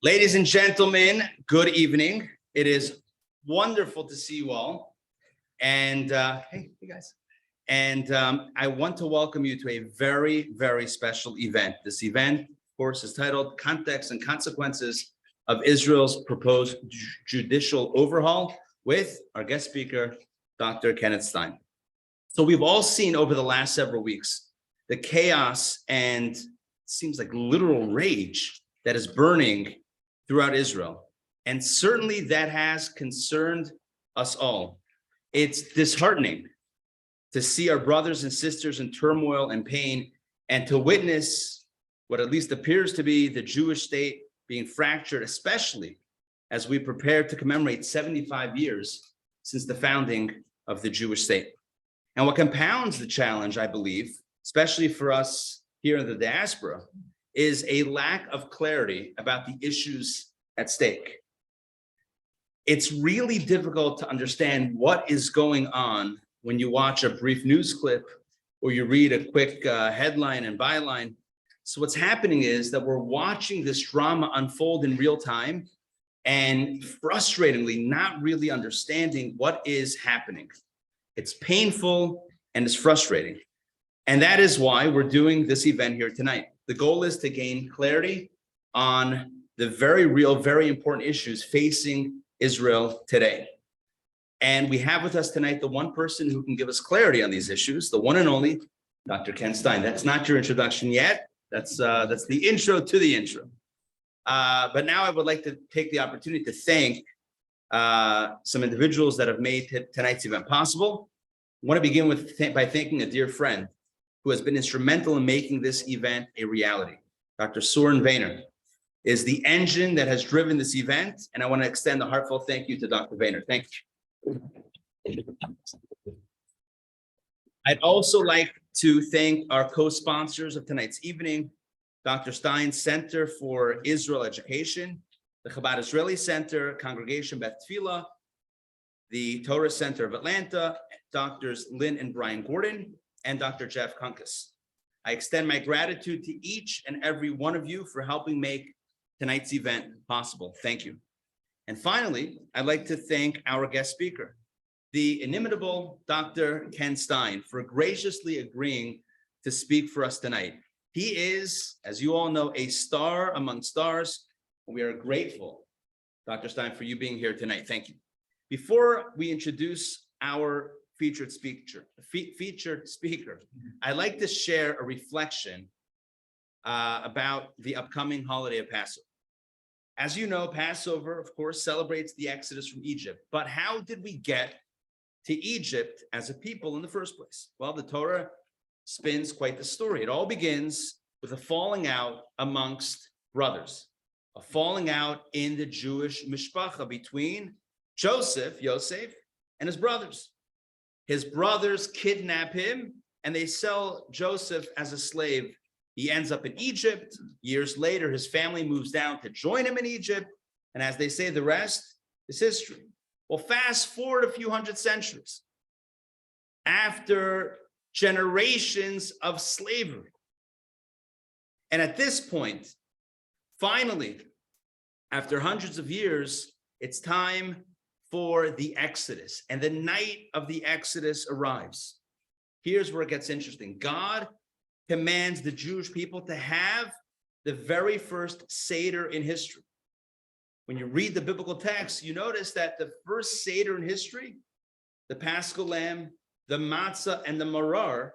Ladies and gentlemen, good evening. It is wonderful to see you all. And hey guys. And I want to welcome you to a very, very special event. This event, of course, is titled Context and Consequences of Israel's Proposed Judicial Overhaul with our guest speaker, Dr. Kenneth Stein. So we've all seen over the last several weeks the chaos and seems like literal rage that is burning throughout Israel. And certainly that has concerned us all. It's disheartening to see our brothers and sisters in turmoil and pain, and to witness what at least appears to be the Jewish state being fractured, especially as we prepare to commemorate 75 years since the founding of the Jewish state. And what compounds the challenge, I believe, especially for us here in the diaspora, is a lack of clarity about the issues at stake. It's really difficult to understand what is going on when you watch a brief news clip or you read a quick headline and byline. So what's happening is that we're watching this drama unfold in real time and frustratingly not really understanding what is happening. It's painful and it's frustrating. And that is why we're doing this event here tonight. The goal is to gain clarity on the very real, very important issues facing Israel today. And we have with us tonight the one person who can give us clarity on these issues, the one and only Dr. Ken Stein. That's not your introduction yet. That's the intro to the intro. But now I would like to take the opportunity to thank some individuals that have made tonight's event possible. I want to begin by thanking a dear friend who has been instrumental in making this event a reality. Dr. Soren Vayner is the engine that has driven this event, and I want to extend a heartfelt thank you to Dr. Vayner. Thank you. I'd also like to thank our co-sponsors of tonight's evening, Dr. Stein's Center for Israel Education, the Chabad Israeli Center, Congregation Beth Tfilah, the Torah Center of Atlanta, Drs. Lynn and Brian Gordon, and Dr. Jeff Kunkus. I extend my gratitude to each and every one of you for helping make tonight's event possible. Thank you. And finally, I'd like to thank our guest speaker, the inimitable Dr. Ken Stein, for graciously agreeing to speak for us tonight. He is, as you all know, a star among stars, and we are grateful, Dr. Stein, for you being here tonight. Thank you. Before we introduce our featured speaker, I'd like to share a reflection about the upcoming holiday of Passover. As you know, Passover, of course, celebrates the Exodus from Egypt. But how did we get to Egypt as a people in the first place? Well, the Torah spins quite the story. It all begins with a falling out amongst brothers, a falling out in the Jewish mishpacha between Joseph, Yosef, and his brothers. His brothers kidnap him and they sell Joseph as a slave. He ends up in Egypt. Years later, his family moves down to join him in Egypt. And as they say, the rest is history. Well, fast forward a few hundred centuries. After generations of slavery. And at this point, finally, after hundreds of years, it's time for the Exodus. And the night of the Exodus arrives. Here's where it gets interesting. God commands the Jewish people to have the very first Seder in history. When you read the biblical text, you notice that the first Seder in history, the Paschal lamb, the matzah, and the maror,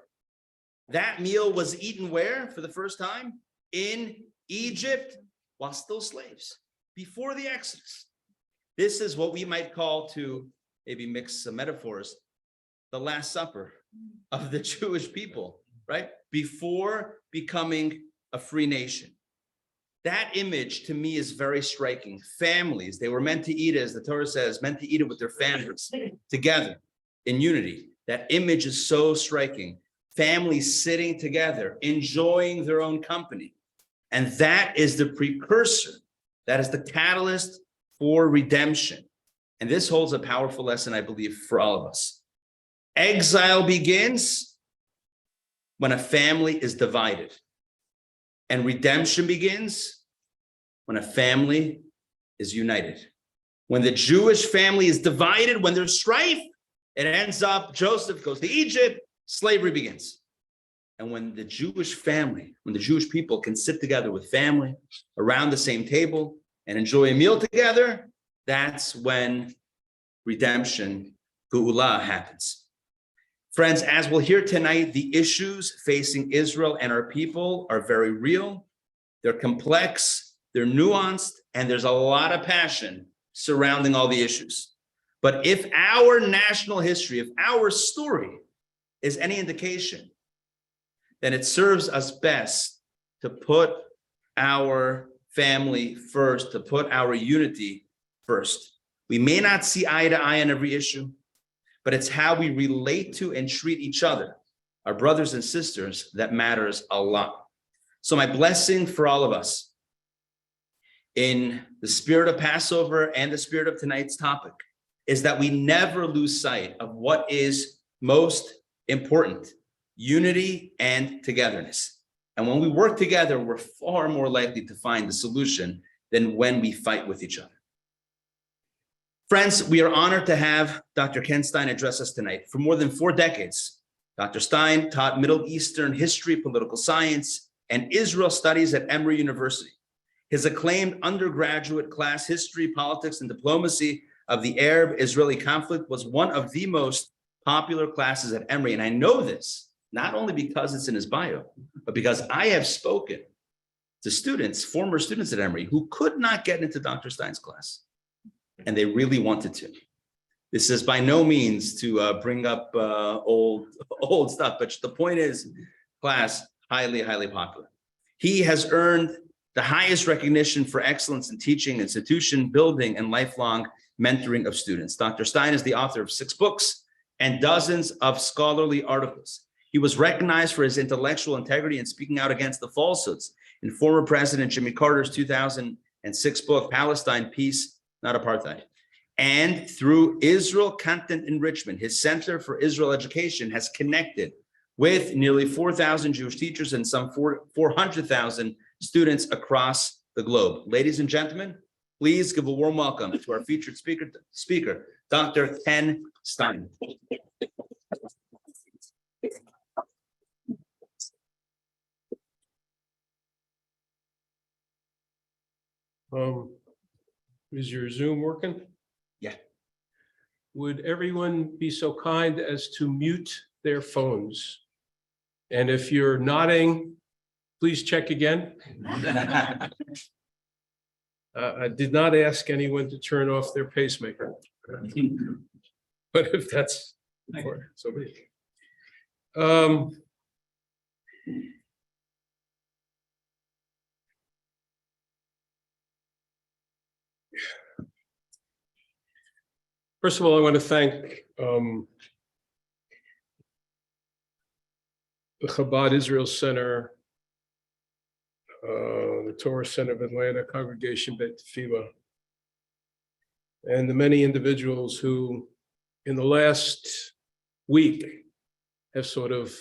that meal was eaten where for the first time? In Egypt, while still slaves, before the Exodus. This is what we might call, to maybe mix some metaphors, the Last Supper of the Jewish people, right? Before becoming a free nation. That image to me is very striking. Families, they were meant to eat, as the Torah says, meant to eat it with their families together in unity. That image is so striking. Families sitting together, enjoying their own company. And that is the precursor. That is the catalyst for redemption. And this holds a powerful lesson, I believe, for all of us. Exile begins when a family is divided. And redemption begins when a family is united. When the Jewish family is divided, when there's strife, it ends up, Joseph goes to Egypt, slavery begins. And when the Jewish family, when the Jewish people can sit together with family around the same table and enjoy a meal together, that's when redemption, Geula, happens. Friends, as we'll hear tonight, the issues facing Israel and our people are very real. They're complex, they're nuanced, and there's a lot of passion surrounding all the issues. But if our national history, if our story is any indication, then it serves us best to put our family first, to put our unity first. We may not see eye to eye on every issue, but it's how we relate to and treat each other, our brothers and sisters, that matters a lot. So my blessing for all of us, in the spirit of Passover and the spirit of tonight's topic, is that we never lose sight of what is most important: unity and togetherness. And when we work together, we're far more likely to find the solution than when we fight with each other. Friends, we are honored to have Dr. Ken Stein address us tonight. For more than 4 decades, Dr. Stein taught Middle Eastern history, political science, and Israel studies at Emory University. His acclaimed undergraduate class, History, Politics, and Diplomacy of the Arab-Israeli Conflict, was one of the most popular classes at Emory. And I know this not only because it's in his bio, but because I have spoken to students, former students at Emory, who could not get into Dr. Stein's class, and they really wanted to. This is by no means to bring up old stuff, but the point is, class, highly, highly popular. He has earned the highest recognition for excellence in teaching, institution building, and lifelong mentoring of students. Dr. Stein is the author of 6 books and dozens of scholarly articles. He was recognized for his intellectual integrity in speaking out against the falsehoods in former President Jimmy Carter's 2006 book, Palestine, Peace, Not Apartheid. And through Israel Content Enrichment, his Center for Israel Education has connected with nearly 4,000 Jewish teachers and some 400,000 students across the globe. Ladies and gentlemen, please give a warm welcome to our featured speaker, Dr. Ken Stein. Is your Zoom working? Yeah. Would everyone be so kind as to mute their phones? And if you're nodding, please check again. I did not ask anyone to turn off their pacemaker. But if that's so be it. First of all, I want to thank the Chabad Israel Center, the Torah Center of Atlanta, Congregation Beit Tefillah, and the many individuals who, in the last week, have sort of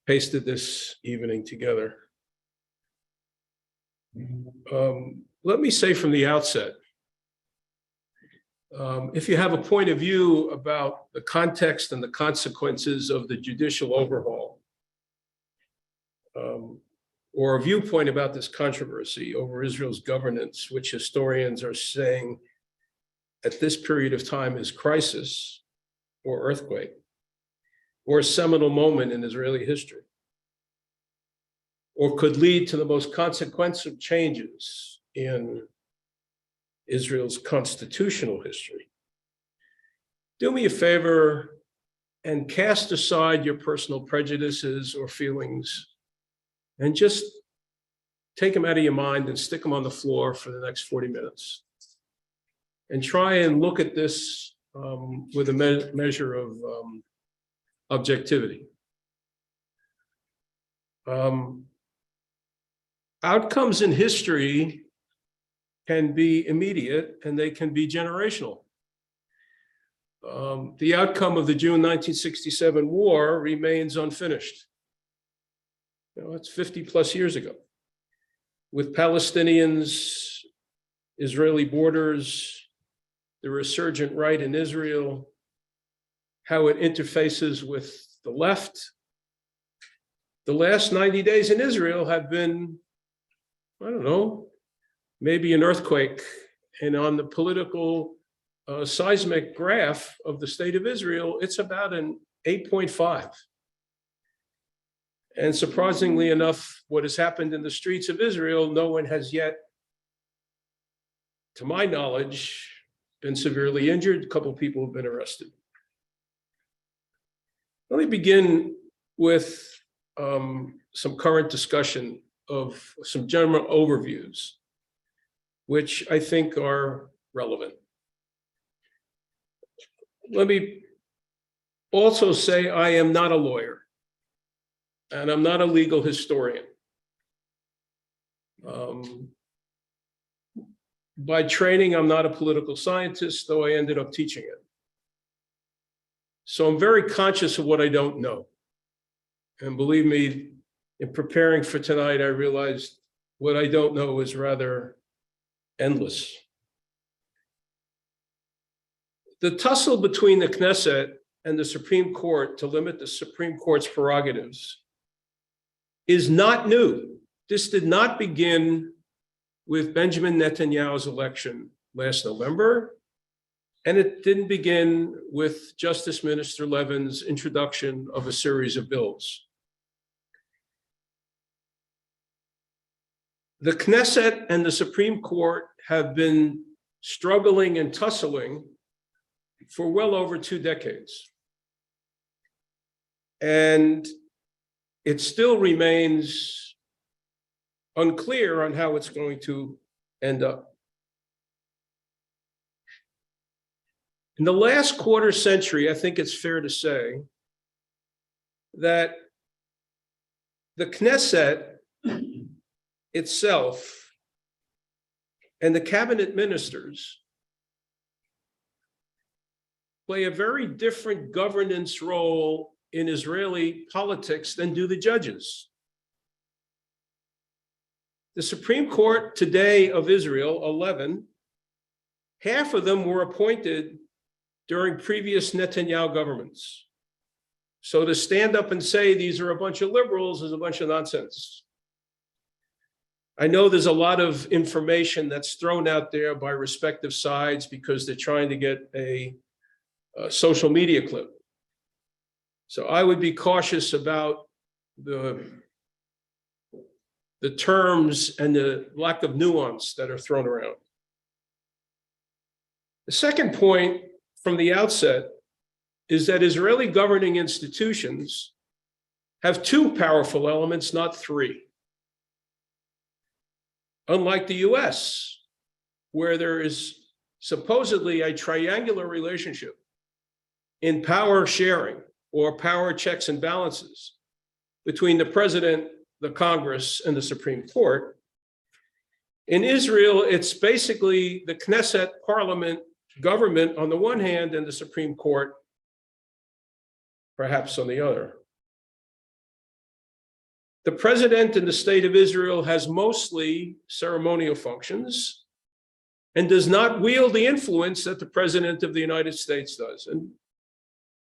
pasted this evening together. Let me say from the outset, if you have a point of view about the context and the consequences of the judicial overhaul, or a viewpoint about this controversy over Israel's governance, which historians are saying at this period of time is crisis or earthquake, or a seminal moment in Israeli history, or could lead to the most consequential changes in Israel's constitutional history, do me a favor and cast aside your personal prejudices or feelings and just take them out of your mind and stick them on the floor for the next 40 minutes. And try and look at this with a measure of objectivity. Outcomes in history can be immediate and they can be generational. The outcome of the June 1967 war remains unfinished. You know, it's 50 plus years ago. with Palestinians, Israeli borders, the resurgent right in Israel, how it interfaces with the left. The last 90 days in Israel have been, I don't know, maybe an earthquake. And on the political seismic graph of the state of Israel, it's about an 8.5. And surprisingly enough, what has happened in the streets of Israel, no one has yet, to my knowledge, been severely injured. A couple of people have been arrested. Let me begin with some current discussion of some general overviews, which I think are relevant. Let me also say I am not a lawyer, and I'm not a legal historian. By training, I'm not a political scientist, though I ended up teaching it. So I'm very conscious of what I don't know. And believe me, in preparing for tonight, I realized what I don't know is rather endless. The tussle between the Knesset and the Supreme Court to limit the Supreme Court's prerogatives is not new. This did not begin with Benjamin Netanyahu's election last November, and it didn't begin with Justice Minister Levin's introduction of a series of bills. The Knesset and the Supreme Court have been struggling and tussling for well over 2 decades. And it still remains unclear on how it's going to end up. In the last quarter century, I think it's fair to say that the Knesset itself and the cabinet ministers play a very different governance role in Israeli politics than do the judges. The Supreme Court today of Israel, 11, half of them were appointed during previous Netanyahu governments. So to stand up and say these are a bunch of liberals is a bunch of nonsense. I know there's a lot of information that's thrown out there by respective sides because they're trying to get a social media clip. So I would be cautious about the terms and the lack of nuance that are thrown around. The second point from the outset is that Israeli governing institutions have 2 powerful elements, not 3. Unlike the US, where there is supposedly a triangular relationship in power sharing or power checks and balances between the president, the Congress, and the Supreme Court. In Israel, it's basically the Knesset parliament government on the one hand and the Supreme Court perhaps on the other. The president in the state of Israel has mostly ceremonial functions and does not wield the influence that the president of the United States does. And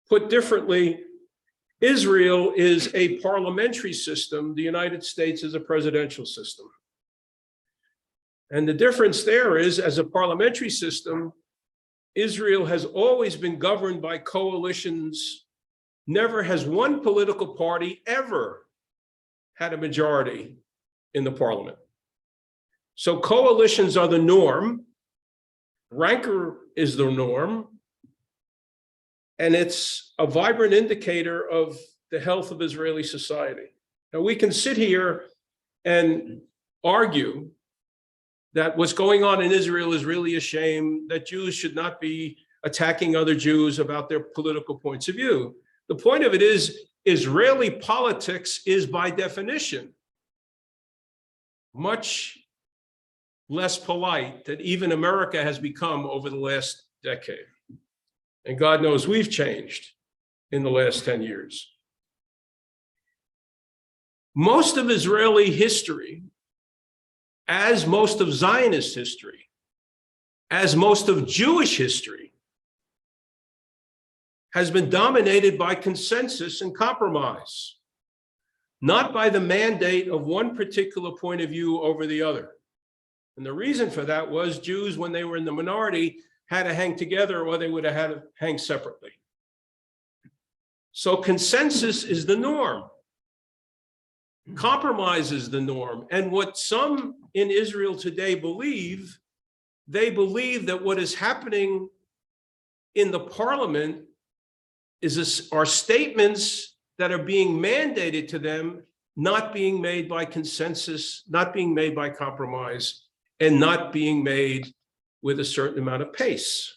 put differently, Israel is a parliamentary system. The United States is a presidential system. And the difference there is, as a parliamentary system, Israel has always been governed by coalitions. Never has one political party ever had a majority in the parliament. So coalitions are the norm. Rancor is the norm. And it's a vibrant indicator of the health of Israeli society. Now, we can sit here and argue that what's going on in Israel is really a shame, that Jews should not be attacking other Jews about their political points of view. The point of it is, Israeli politics is by definition much less polite than even America has become over the last decade. And God knows we've changed in the last 10 years. Most of Israeli history as most of Zionist history, as most of Jewish history, has been dominated by consensus and compromise, not by the mandate of one particular point of view over the other. And the reason for that was Jews, when they were in the minority, had to hang together or they would have had to hang separately. So consensus is the norm. Compromise is the norm. And what some in Israel today believe, they believe that what is happening in the parliament are statements that are being mandated to them, not being made by consensus, not being made by compromise, and not being made with a certain amount of pace.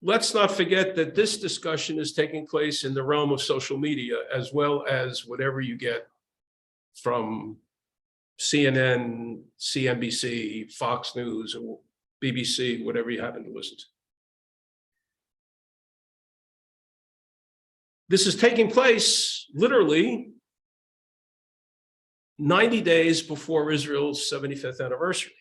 Let's not forget that this discussion is taking place in the realm of social media, as well as whatever you get from CNN, CNBC, Fox News, or BBC, whatever you happen to listen to. This is taking place literally 90 days before Israel's 75th anniversary.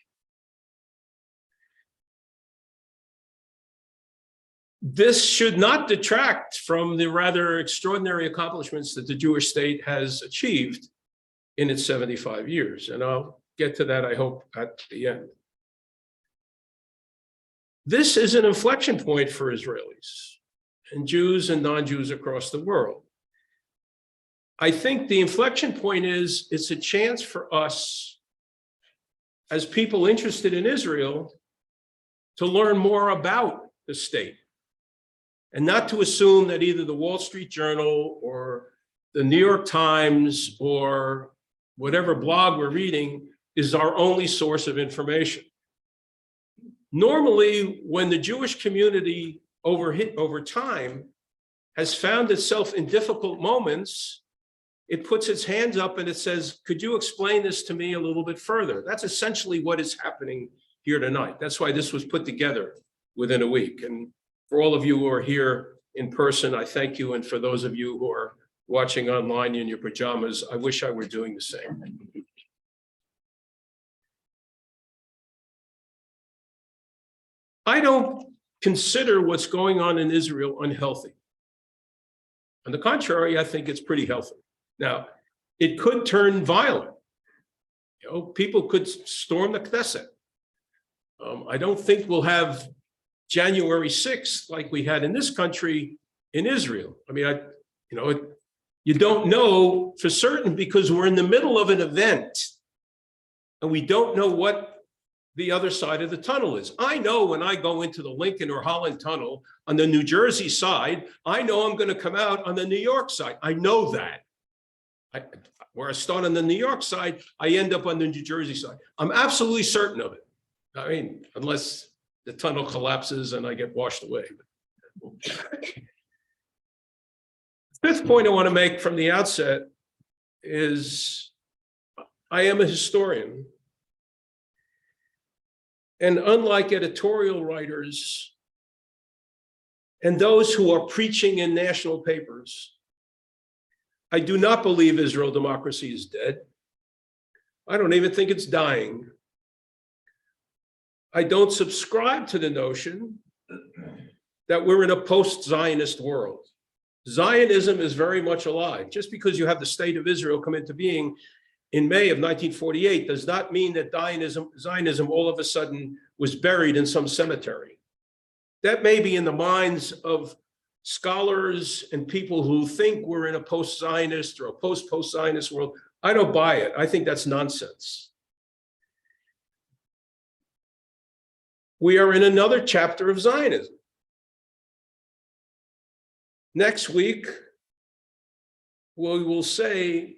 This should not detract from the rather extraordinary accomplishments that the Jewish state has achieved in its 75 years. And I'll get to that, I hope, at the end. This is an inflection point for Israelis and Jews and non-Jews across the world. I think the inflection point is it's a chance for us as people interested in Israel to learn more about the state and not to assume that either the Wall Street Journal or the New York Times or whatever blog we're reading is our only source of information. Normally, when the Jewish community over time has found itself in difficult moments, it puts its hands up and it says, could you explain this to me a little bit further? That's essentially what is happening here tonight. That's why this was put together within a week. And for all of you who are here in person, I thank you. And for those of you who are watching online in your pajamas, I wish I were doing the same. I don't consider what's going on in Israel unhealthy. On the contrary, I think it's pretty healthy. Now, it could turn violent. You know, people could storm the Knesset. I don't think we'll have January 6th like we had in this country in Israel. I mean, you don't know for certain because we're in the middle of an event and we don't know what the other side of the tunnel is. I know when I go into the Lincoln or Holland tunnel on the New Jersey side, I know I'm going to come out on the New York side. I know that. Where I start on the New York side, I end up on the New Jersey side. I'm absolutely certain of it. I mean, unless the tunnel collapses and I get washed away. Fifth point I want to make from the outset is I am a historian. And unlike editorial writers and those who are preaching in national papers, I do not believe Israel democracy is dead. I don't even think it's dying. I don't subscribe to the notion that we're in a post-Zionist world. Zionism is very much alive. Just because you have the state of Israel come into being in May of 1948 does not mean that Zionism all of a sudden was buried in some cemetery. That may be in the minds of scholars and people who think we're in a post-Zionist or a post-Zionist world. I don't buy it. I think that's nonsense. We are in another chapter of Zionism. Next week, we will say,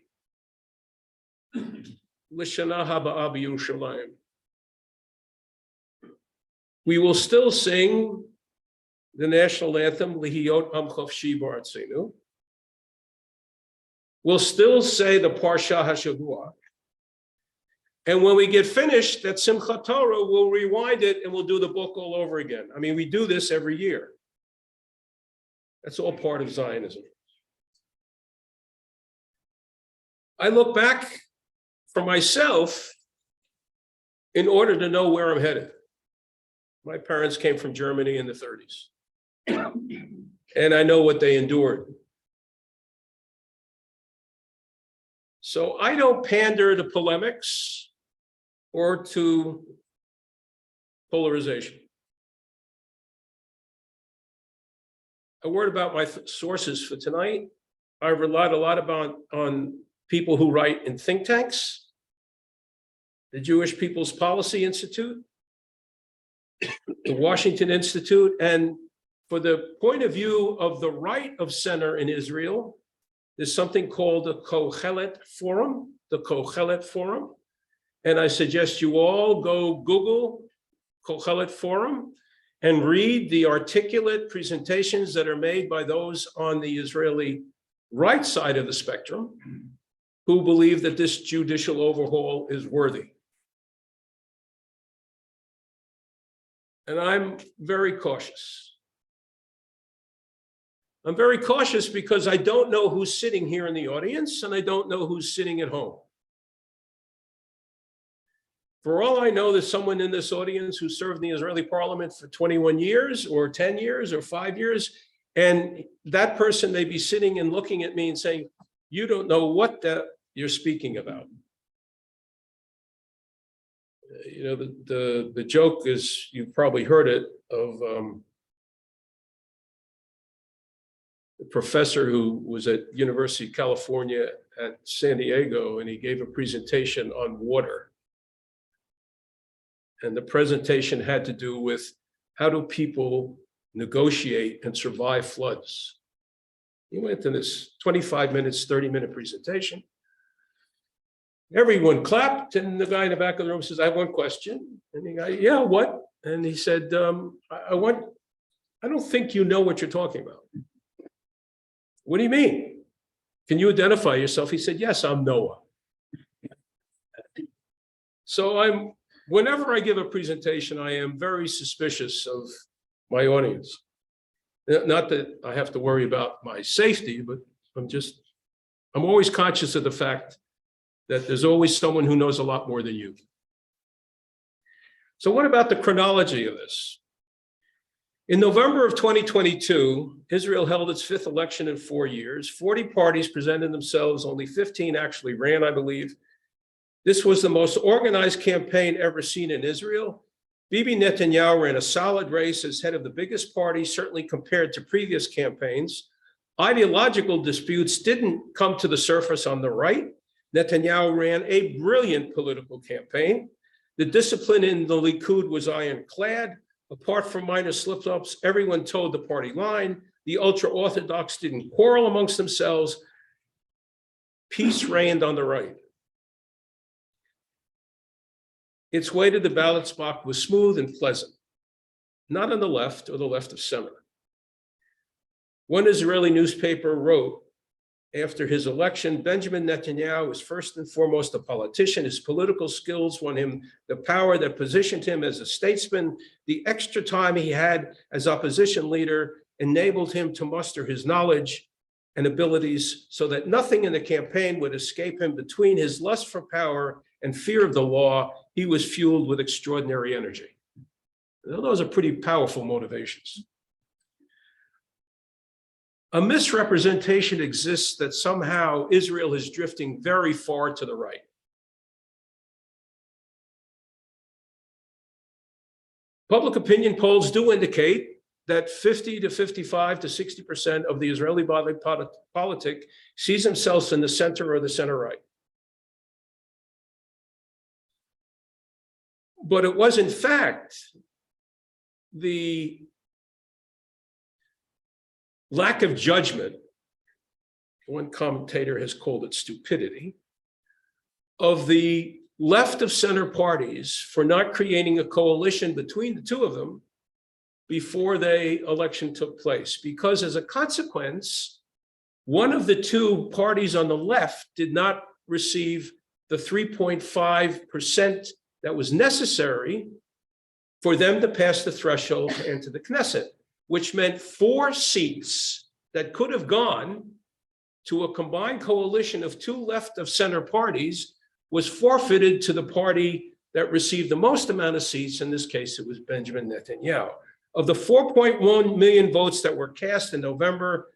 L'shana haba'a b'Yerushalayim. We will still sing the national anthem, Lihiyot Am Chofshi B'Artzenu. We'll still say the Parsha HaShavua. And when we get finished at Simchat Torah, we'll rewind it and we'll do the book all over again. I mean, we do this every year. That's all part of Zionism. I look back for myself in order to know where I'm headed. My parents came from Germany in the 30s, and I know what they endured. So I don't pander to polemics or to polarization. A word about my sources for tonight. I relied a lot on people who write in think tanks, the Jewish People's Policy Institute, the Washington Institute, and for the point of view of the right of center in Israel, there's something called the Kohelet Forum, and I suggest you all go Google Kohelet Forum and read the articulate presentations that are made by those on the Israeli right side of the spectrum who believe that this judicial overhaul is worthy. And I'm very cautious. I'm very cautious because I don't know who's sitting here in the audience and I don't know who's sitting at home. For all I know, there's someone in this audience who served in the Israeli parliament for 21 years or 10 years or 5 years. And that person may be sitting and looking at me and saying, you don't know what you're speaking about. You know, the joke is, you've probably heard it, of the professor who was at University of California at San Diego, and he gave a presentation on water. And the presentation had to do with how do people negotiate and survive floods. He went to this 25 minutes, 30-minute presentation. Everyone clapped, and the guy in the back of the room says, I have one question. And the guy, yeah, what? And he said, I don't think you know what you're talking about. What do you mean? Can you identify yourself? He said, yes, I'm Noah. So whenever I give a presentation, I am very suspicious of my audience. Not that I have to worry about my safety, but I'm always conscious of the fact that there's always someone who knows a lot more than you. So what about the chronology of this? In November of 2022, Israel held its 5th election in 4 years. 40 parties presented themselves, only 15 actually ran, I believe. This was the most organized campaign ever seen in Israel. Bibi Netanyahu ran a solid race as head of the biggest party, certainly compared to previous campaigns. Ideological disputes didn't come to the surface on the right. Netanyahu ran a brilliant political campaign. The discipline in the Likud was ironclad. Apart from minor slip-ups, everyone toed the party line. The ultra-Orthodox didn't quarrel amongst themselves. Peace reigned on the right. Its way to the ballot box was smooth and pleasant, not on the left or the left of center. One Israeli newspaper wrote, after his election, Benjamin Netanyahu was first and foremost a politician. His political skills won him the power that positioned him as a statesman. The extra time he had as opposition leader enabled him to muster his knowledge and abilities so that nothing in the campaign would escape him. Between his lust for power and fear of the law, he was fueled with extraordinary energy. Those are pretty powerful motivations. A misrepresentation exists that somehow Israel is drifting very far to the right. Public opinion polls do indicate that 50 to 55 to 60% of the Israeli body politic sees themselves in the center or the center right. But it was, in fact, the lack of judgment, one commentator has called it stupidity, of the left of center parties for not creating a coalition between the two of them before the election took place. Because as a consequence, one of the two parties on the left did not receive the 3.5% that was necessary for them to pass the threshold to enter the Knesset, which meant 4 seats that could have gone to a combined coalition of two left of center parties was forfeited to the party that received the most amount of seats. In this case, it was Benjamin Netanyahu. Of the 4.1 million votes that were cast in November,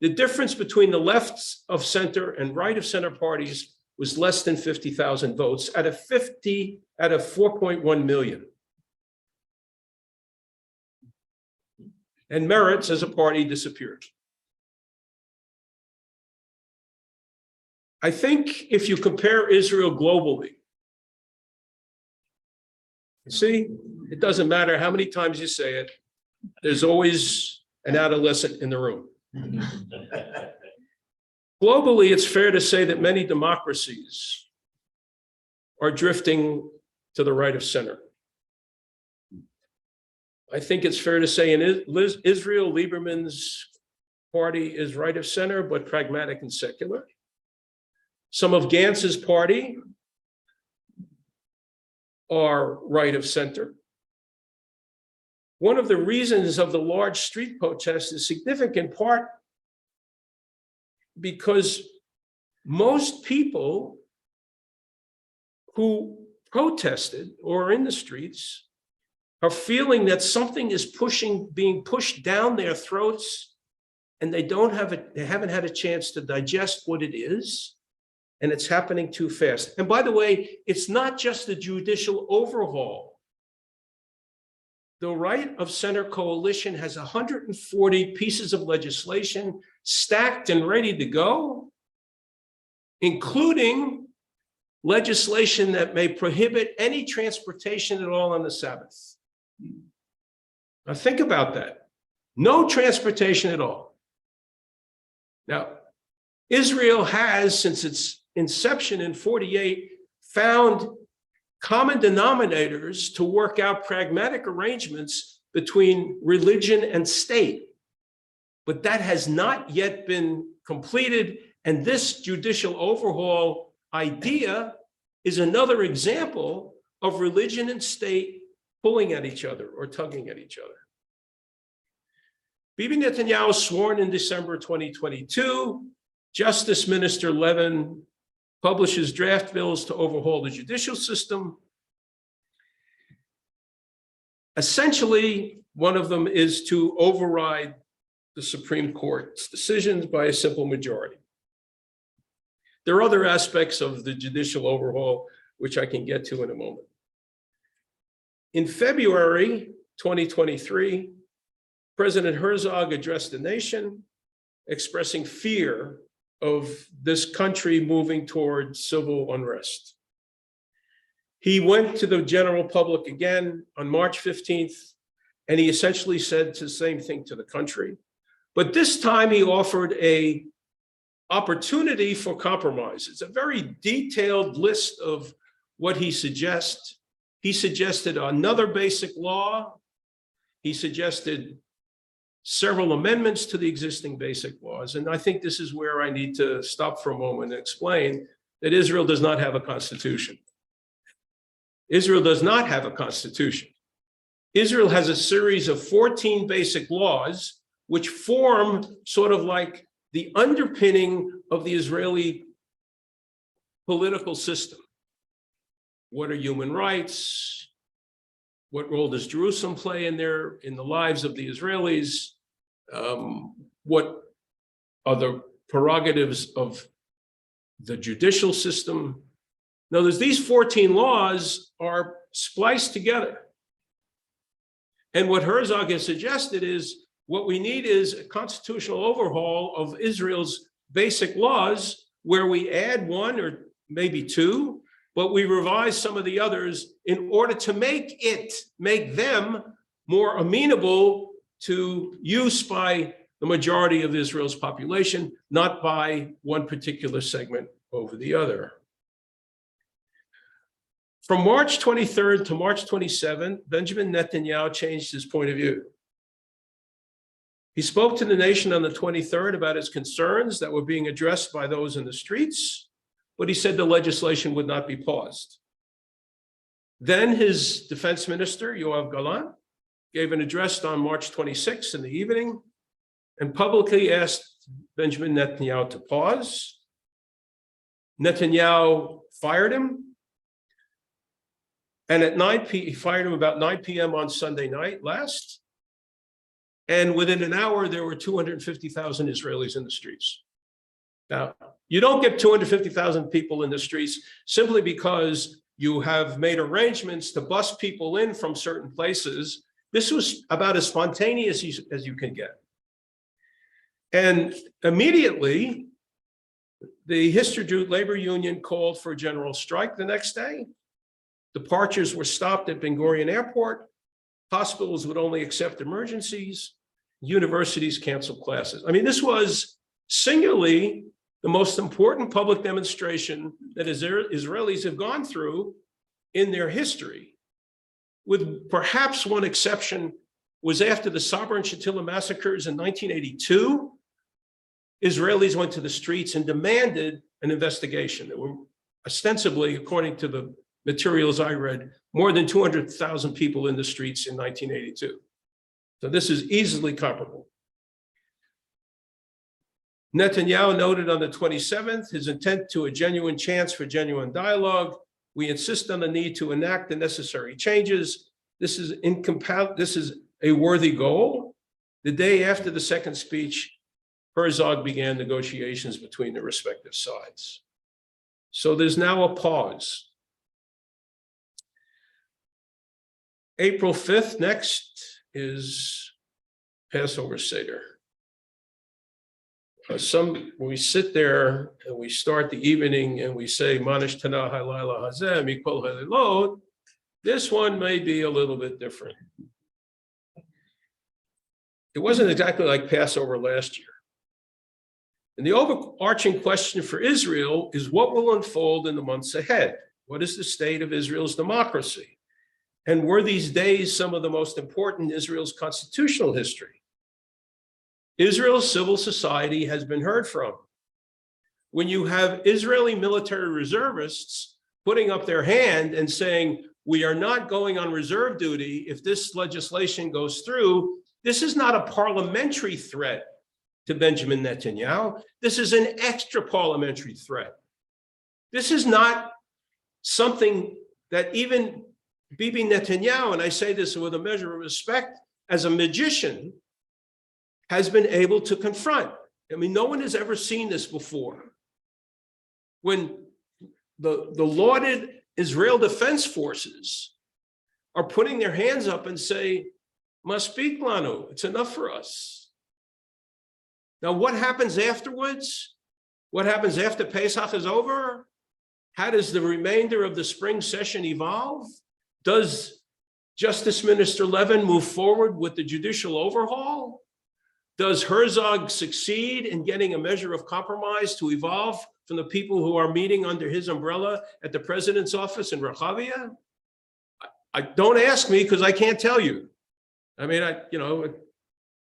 the difference between the left of center and right of center parties was less than 50,000 votes out of 4.1 million. And Meretz as a party disappeared. I think if you compare Israel globally, see, it doesn't matter how many times you say it, there's always an adolescent in the room. Globally, it's fair to say that many democracies are drifting to the right of center. I think it's fair to say in Israel, Lieberman's party is right of center, but pragmatic and secular. Some of Gantz's party are right of center. One of the reasons of the large street protests is significant part because most people who protested or are in the streets are feeling that something is being pushed down their throats, and they haven't had a chance to digest what it is, and it's happening too fast. And by the way, it's not just the judicial overhaul. The right of center coalition has 140 pieces of legislation stacked and ready to go, including legislation that may prohibit any transportation at all on the Sabbath. Now think about that. No transportation at all. Now, Israel has, since its inception in 1948, found common denominators to work out pragmatic arrangements between religion and state. But that has not yet been completed. And this judicial overhaul idea is another example of religion and state pulling at each other or tugging at each other. Bibi Netanyahu sworn in December 2022. Justice Minister Levin publishes draft bills to overhaul the judicial system. Essentially, one of them is to override the Supreme Court's decisions by a simple majority. There are other aspects of the judicial overhaul, which I can get to in a moment. In February 2023, President Herzog addressed the nation, expressing fear of this country moving toward civil unrest. He went to the general public again on March 15th, and he essentially said the same thing to the country. But this time he offered an opportunity for compromise. It's a very detailed list of what he suggests. He suggested another basic law. He suggested several amendments to the existing basic laws. And I think this is where I need to stop for a moment and explain that Israel does not have a constitution. Israel does not have a constitution. Israel has a series of 14 basic laws which form sort of like the underpinning of the Israeli political system. What are human rights? What role does Jerusalem play in the lives of the Israelis? What are the prerogatives of the judicial system? In other words, these 14 laws are spliced together. And what Herzog has suggested is what we need is a constitutional overhaul of Israel's basic laws, where we add one or maybe two, but we revise some of the others in order to make them more amenable to use by the majority of Israel's population, not by one particular segment over the other. From March 23rd to March 27th, Benjamin Netanyahu changed his point of view. He spoke to the nation on the 23rd about his concerns that were being addressed by those in the streets, but he said the legislation would not be paused. Then his defense minister, Yoav Gallant, gave an address on March 26th in the evening, and publicly asked Benjamin Netanyahu to pause. Netanyahu fired him. And at 9 p.m., he fired him about 9 p.m. on Sunday night last. And within an hour, there were 250,000 Israelis in the streets. Now, you don't get 250,000 people in the streets simply because you have made arrangements to bus people in from certain places. This was about as spontaneous as you can get. And immediately, the Histadrut labor union called for a general strike the next day. Departures were stopped at Ben Gurion Airport. Hospitals would only accept emergencies. Universities canceled classes. I mean, this was singularly the most important public demonstration that Israelis have gone through in their history, with perhaps one exception was after the Sabra and Shatila massacres in 1982. Israelis went to the streets and demanded an investigation. There were ostensibly, according to the materials I read, more than 200,000 people in the streets in 1982. So this is easily comparable. Netanyahu noted on the 27th his intent to a genuine chance for genuine dialogue. We insist on the need to enact the necessary changes. This is a worthy goal. The day after the second speech, Herzog began negotiations between the respective sides. So there's now a pause. April 5th next is Passover Seder. We sit there and we start the evening and we say, Manish Tanah Halayla Hazeh Mikol Halilot. This one may be a little bit different. It wasn't exactly like Passover last year. And the overarching question for Israel is what will unfold in the months ahead? What is the state of Israel's democracy? And were these days some of the most important in Israel's constitutional history? Israel's civil society has been heard from. When you have Israeli military reservists putting up their hand and saying, we are not going on reserve duty if this legislation goes through, this is not a parliamentary threat to Benjamin Netanyahu. This is an extra parliamentary threat. This is not something that even Bibi Netanyahu, and I say this with a measure of respect, as a magician, has been able to confront. I mean, no one has ever seen this before. When the lauded Israel Defense Forces are putting their hands up and say, Maspeak lanu, it's enough for us. Now, what happens afterwards? What happens after Pesach is over? How does the remainder of the spring session evolve? Does Justice Minister Levin move forward with the judicial overhaul? Does Herzog succeed in getting a measure of compromise to evolve from the people who are meeting under his umbrella at the president's office in Rehavia? I don't ask me because I can't tell you. I mean,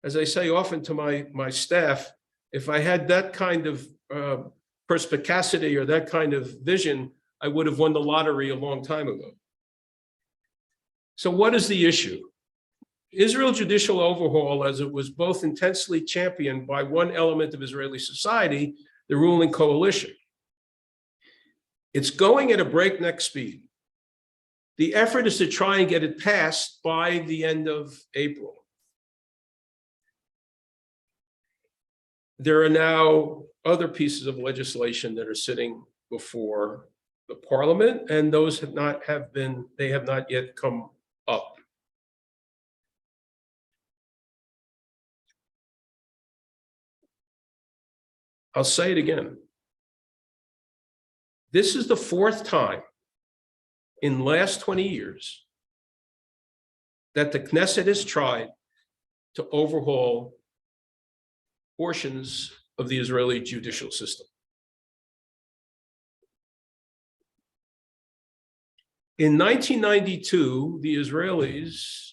as I say often to my staff, if I had that kind of perspicacity or that kind of vision, I would have won the lottery a long time ago. So what is the issue? Israel's judicial overhaul, as it was both intensely championed by one element of Israeli society, the ruling coalition. It's going at a breakneck speed. The effort is to try and get it passed by the end of April. There are now other pieces of legislation that are sitting before the parliament, and those have not yet come up. I'll say it again. This is the fourth time in the last 20 years that the Knesset has tried to overhaul portions of the Israeli judicial system. In 1992, the Israelis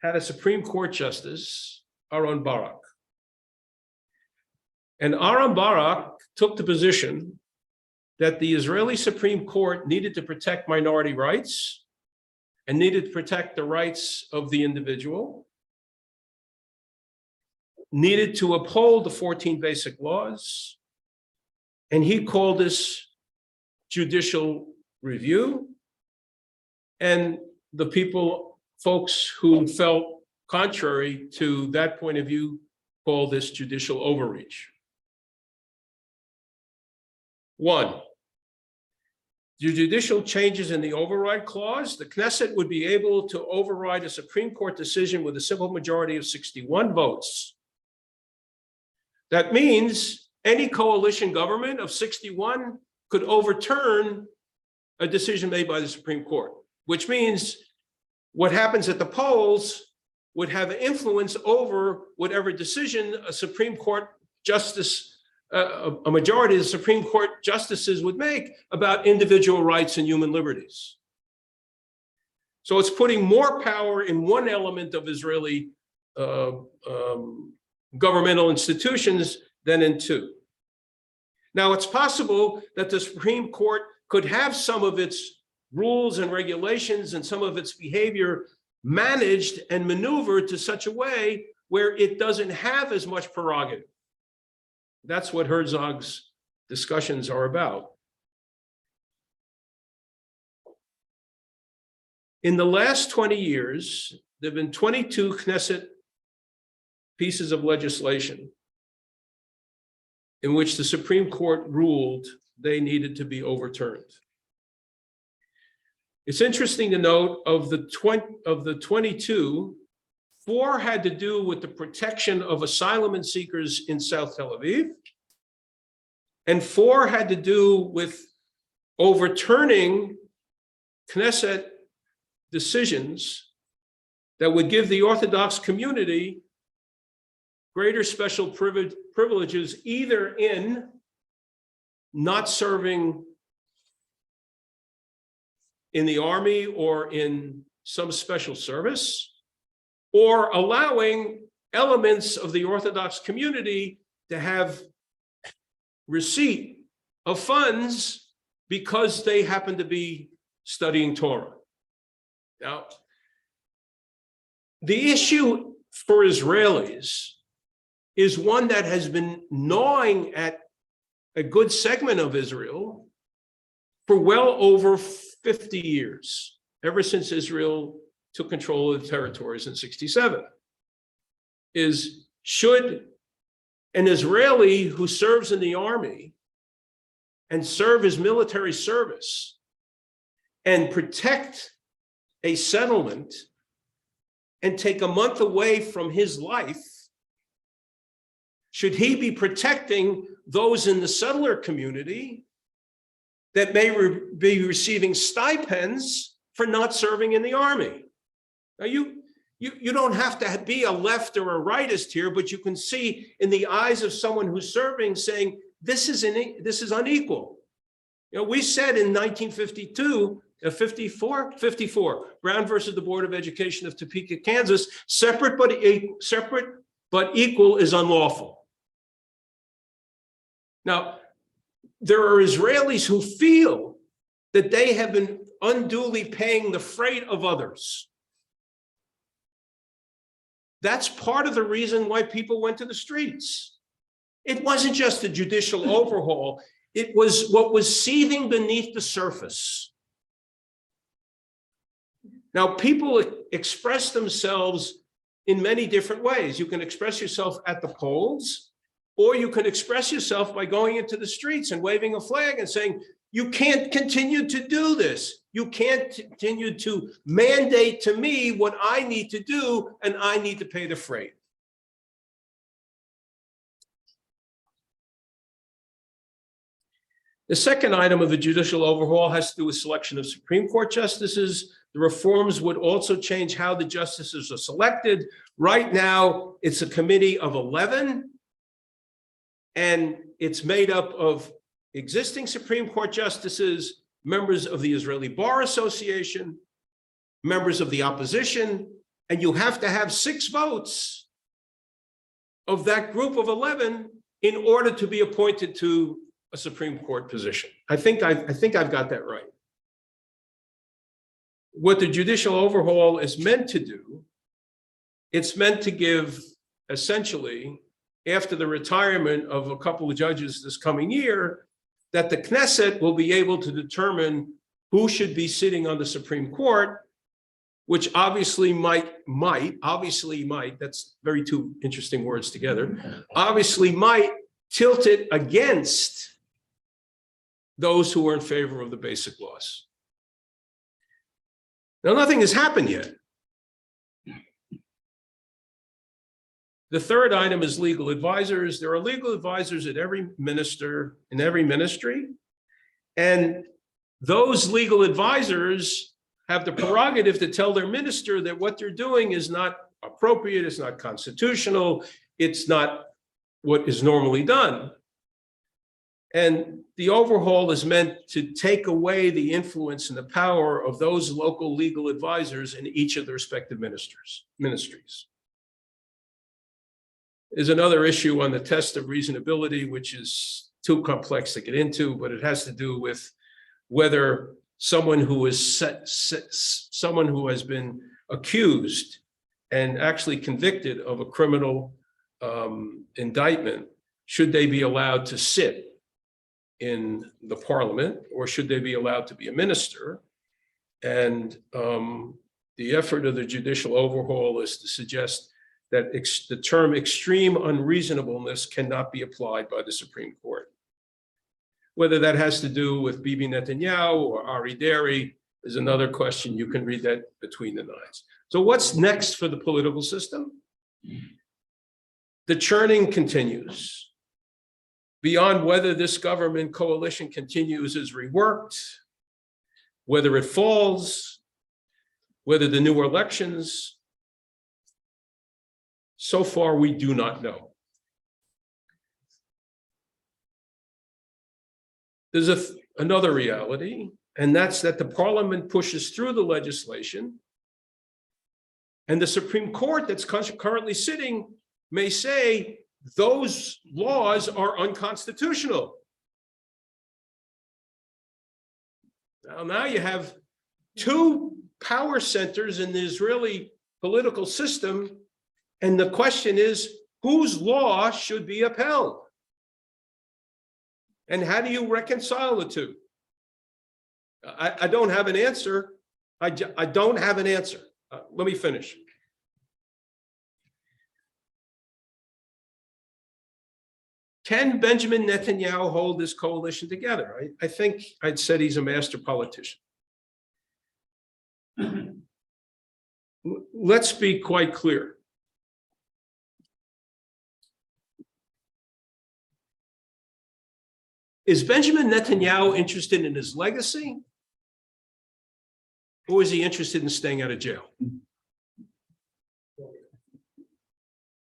had a Supreme Court Justice, Aaron Barak. And Aaron Barak took the position that the Israeli Supreme Court needed to protect minority rights and needed to protect the rights of the individual. needed to uphold the 14 basic laws. And he called this judicial review. And the folks who felt contrary to that point of view called this judicial overreach. One, the judicial changes in the override clause, the Knesset would be able to override a Supreme Court decision with a simple majority of 61 votes. That means any coalition government of 61 could overturn a decision made by the Supreme Court, which means what happens at the polls would have influence over whatever decision a Supreme Court justice, a majority of the Supreme Court justices would make about individual rights and human liberties. So it's putting more power in one element of Israeli governmental institutions than in two. Now, it's possible that the Supreme Court could have some of its rules and regulations and some of its behavior managed and maneuvered to such a way where it doesn't have as much prerogative. That's what Herzog's discussions are about. In the last 20 years, there have been 22 Knesset pieces of legislation in which the Supreme Court ruled they needed to be overturned. It's interesting to note of the 22, 4 had to do with the protection of asylum seekers in South Tel Aviv, and 4 had to do with overturning Knesset decisions that would give the Orthodox community greater special privileges, either in not serving in the army or in some special service, or allowing elements of the Orthodox community to have receipt of funds because they happen to be studying Torah. Now, the issue for Israelis is one that has been gnawing at a good segment of Israel for well over 50 years, ever since Israel took control of the territories in 1967, is should an Israeli who serves in the army and serve his military service and protect a settlement and take a month away from his life, should he be protecting those in the settler community that may be receiving stipends for not serving in the army? Now, you don't have to be a left or a rightist here, but you can see in the eyes of someone who's serving saying, this is unequal. You know, we said in 1952, 54, Brown versus the Board of Education of Topeka, Kansas, separate but equal is unlawful. Now, there are Israelis who feel that they have been unduly paying the freight of others. That's part of the reason why people went to the streets. It wasn't just a judicial overhaul. It was what was seething beneath the surface. Now, people express themselves in many different ways. You can express yourself at the polls, or you can express yourself by going into the streets and waving a flag and saying, you can't continue to do this. You can't continue to mandate to me what I need to do, and I need to pay the freight. The second item of the judicial overhaul has to do with selection of Supreme Court justices. The reforms would also change how the justices are selected. Right now, it's a committee of 11, and it's made up of existing Supreme Court justices, members of the Israeli Bar Association, members of the opposition, and you have to have 6 votes of that group of 11 in order to be appointed to a Supreme Court position. I think I've got that right. What the judicial overhaul is meant to do, it's meant to give essentially after the retirement of a couple of judges this coming year, that the Knesset will be able to determine who should be sitting on the Supreme Court, which obviously might, that's very two interesting words together, obviously might tilt it against those who are in favor of the basic laws. Now, nothing has happened yet. The third item is legal advisors. There are legal advisors at every minister, in every ministry, and those legal advisors have the prerogative to tell their minister that what they're doing is not appropriate, it's not constitutional, it's not what is normally done. And the overhaul is meant to take away the influence and the power of those local legal advisors in each of the respective ministries. There's another issue on the test of reasonability, which is too complex to get into, but it has to do with whether someone who is someone who has been accused and actually convicted of a criminal indictment, should they be allowed to sit in the parliament, or should they be allowed to be a minister? And the effort of the judicial overhaul is to suggest that the term extreme unreasonableness cannot be applied by the Supreme Court. Whether that has to do with Bibi Netanyahu or Ari Deri is another question. You can read that between the lines. So what's next for the political system? The churning continues. Beyond whether this government coalition continues is reworked, whether it falls, whether the new elections, so far we do not know. There's another reality, and that's that the parliament pushes through the legislation, and the Supreme Court that's currently sitting may say those laws are unconstitutional. Now you have two power centers in the Israeli political system, and the question is, whose law should be upheld? And how do you reconcile the two? I don't have an answer. I don't have an answer. Let me finish. Can Benjamin Netanyahu hold this coalition together? I think I'd said he's a master politician. Let's be quite clear. Is Benjamin Netanyahu interested in his legacy, or is he interested in staying out of jail?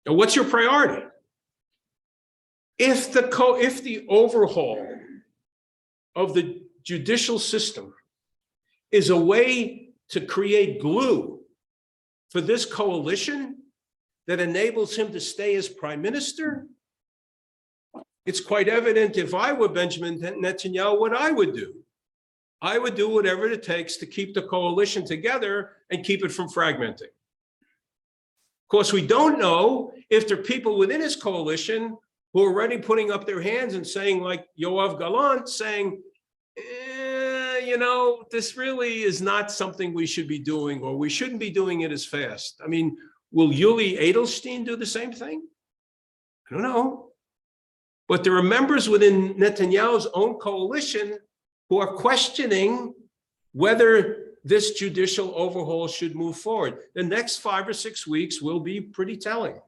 Now, what's your priority? If the overhaul of the judicial system is a way to create glue for this coalition that enables him to stay as prime minister, it's quite evident if I were Benjamin Netanyahu, what I would do. I would do whatever it takes to keep the coalition together and keep it from fragmenting. Of course, we don't know if there are people within his coalition who are already putting up their hands and saying, like Yoav Gallant, saying, you know, this really is not something we should be doing, or we shouldn't be doing it as fast. I mean, will Yuli Edelstein do the same thing? I don't know. But there are members within Netanyahu's own coalition who are questioning whether this judicial overhaul should move forward. The next 5 or 6 weeks will be pretty telling.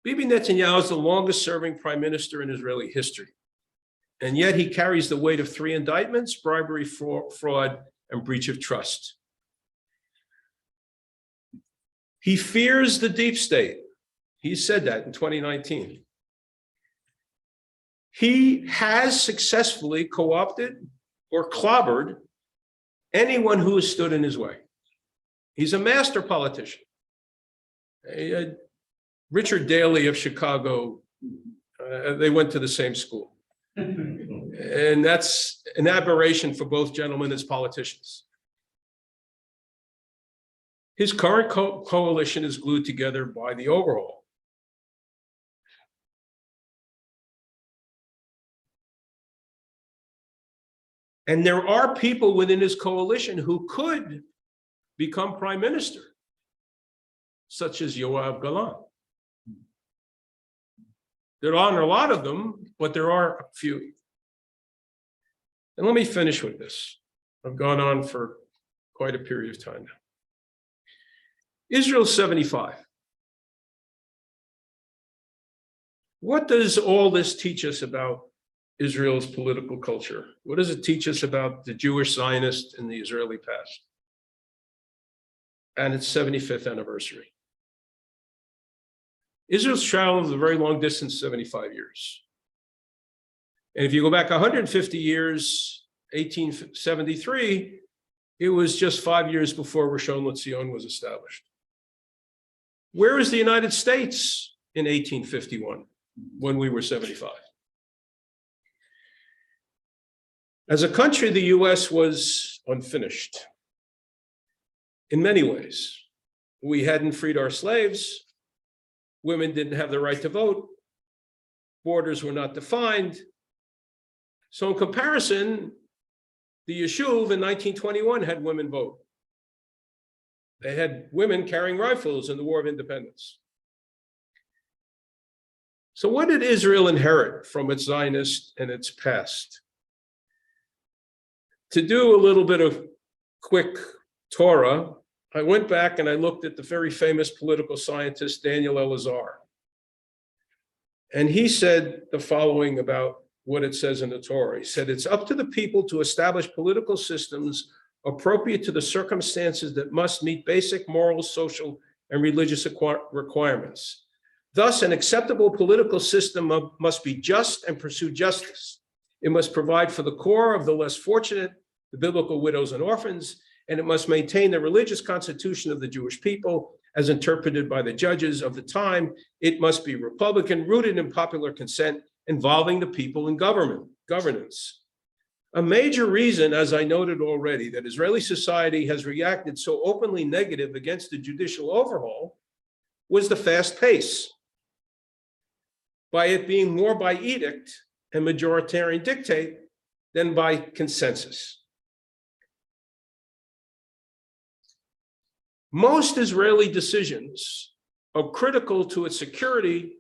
Bibi Netanyahu is the longest serving prime minister in Israeli history. And yet he carries the weight of 3 indictments: bribery, fraud, and breach of trust. He fears the deep state. He said that in 2019. He has successfully co-opted or clobbered anyone who has stood in his way. He's a master politician. Richard Daley of Chicago, they went to the same school. And that's an aberration for both gentlemen as politicians. His current coalition is glued together by the overhaul. And there are people within his coalition who could become prime minister, such as Yoav Gallant. There aren't a lot of them, but there are a few. And let me finish with this. I've gone on for quite a period of time now. Israel's 75. What does all this teach us about Israel's political culture? What does it teach us about the Jewish Zionist and the Israeli past? And its 75th anniversary. Israel's traveled a very long distance, 75 years. And if you go back 150 years, 1873, it was just 5 years before Rishon LeZion was established. Where is the United States in 1851 when we were 75? As a country, the US was unfinished in many ways. We hadn't freed our slaves. Women didn't have the right to vote. Borders were not defined. So in comparison, the Yishuv in 1921 had women vote. They had women carrying rifles in the War of Independence. So what did Israel inherit from its Zionist and its past? To do a little bit of quick Torah, I went back and I looked at the very famous political scientist, Daniel Elazar. And he said the following about what it says in the Torah. He said, it's up to the people to establish political systems appropriate to the circumstances that must meet basic moral, social, and religious requirements. Thus, an acceptable political system must be just and pursue justice. It must provide for the core of the less fortunate, the biblical widows and orphans, and it must maintain the religious constitution of the Jewish people as interpreted by the judges of the time. It must be Republican, rooted in popular consent, involving the people in governance. A major reason, as I noted already, that Israeli society has reacted so openly negative against the judicial overhaul was the fast pace. By it being more by edict and majoritarian dictate than by consensus. Most Israeli decisions of critical to its security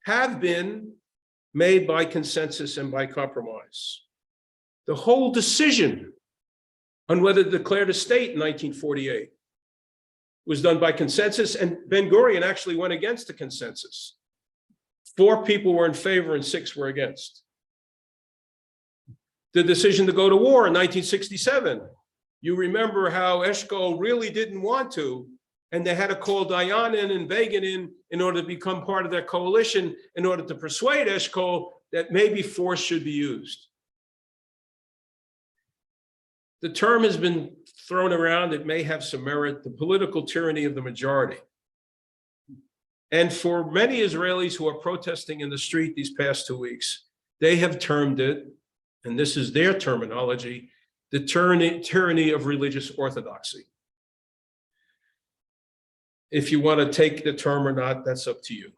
have been made by consensus and by compromise. The whole decision on whether to declare the state in 1948 was done by consensus, and Ben-Gurion actually went against the consensus. 4 people were in favor and 6 were against. The decision to go to war in 1967, you remember how Eshkol really didn't want to, and they had to call Dayan and Begin in order to become part of that coalition in order to persuade Eshkol that maybe force should be used. The term has been thrown around, it may have some merit, the political tyranny of the majority. And for many Israelis who are protesting in the street these past 2 weeks, they have termed it, and this is their terminology, the tyranny of religious orthodoxy. If you want to take the term or not, that's up to you.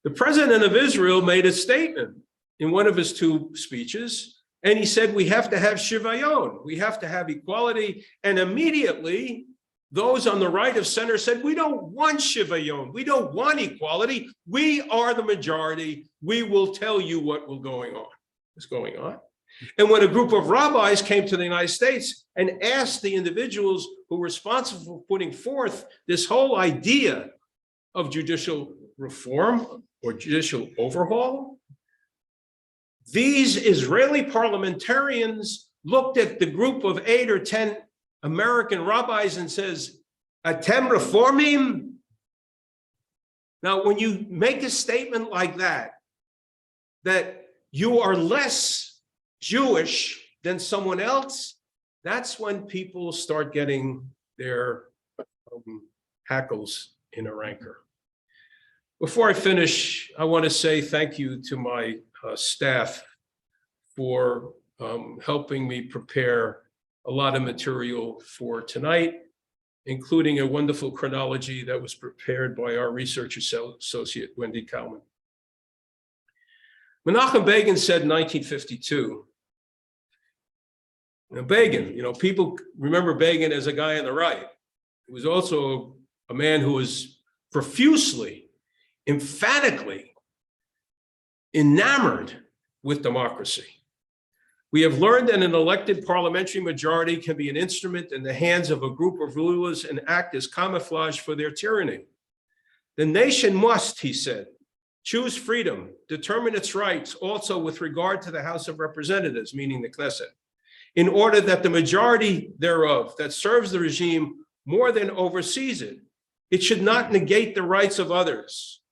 The president of Israel made a statement in one of his 2 speeches, and he said, we have to have shivayon, we have to have equality. And immediately, those on the right of center said, we don't want shivayon, we don't want equality. We are the majority. We will tell you what is going on. And when a group of rabbis came to the United States and asked the individuals who were responsible for putting forth this whole idea of judicial reform or judicial overhaul, these Israeli parliamentarians looked at the group of 8 or 10 American rabbis and says, Atem reformim? Now, when you make a statement like that you are less Jewish than someone else, that's when people start getting their hackles in a rancor. Before I finish, I want to say thank you to my staff for helping me prepare a lot of material for tonight including a wonderful chronology that was prepared by our research associate, Wendy Kalman. Menachem Begin said in 1952, now Begin, people remember Begin as a guy on the right. He was also a man who was profusely, emphatically enamored with democracy. We have learned that an elected parliamentary majority can be an instrument in the hands of a group of rulers and act as camouflage for their tyranny. The nation must, he said, choose freedom, determine its rights, also with regard to the House of Representatives, meaning the Knesset, in order that the majority thereof that serves the regime more than oversees it, it should not negate the rights of others.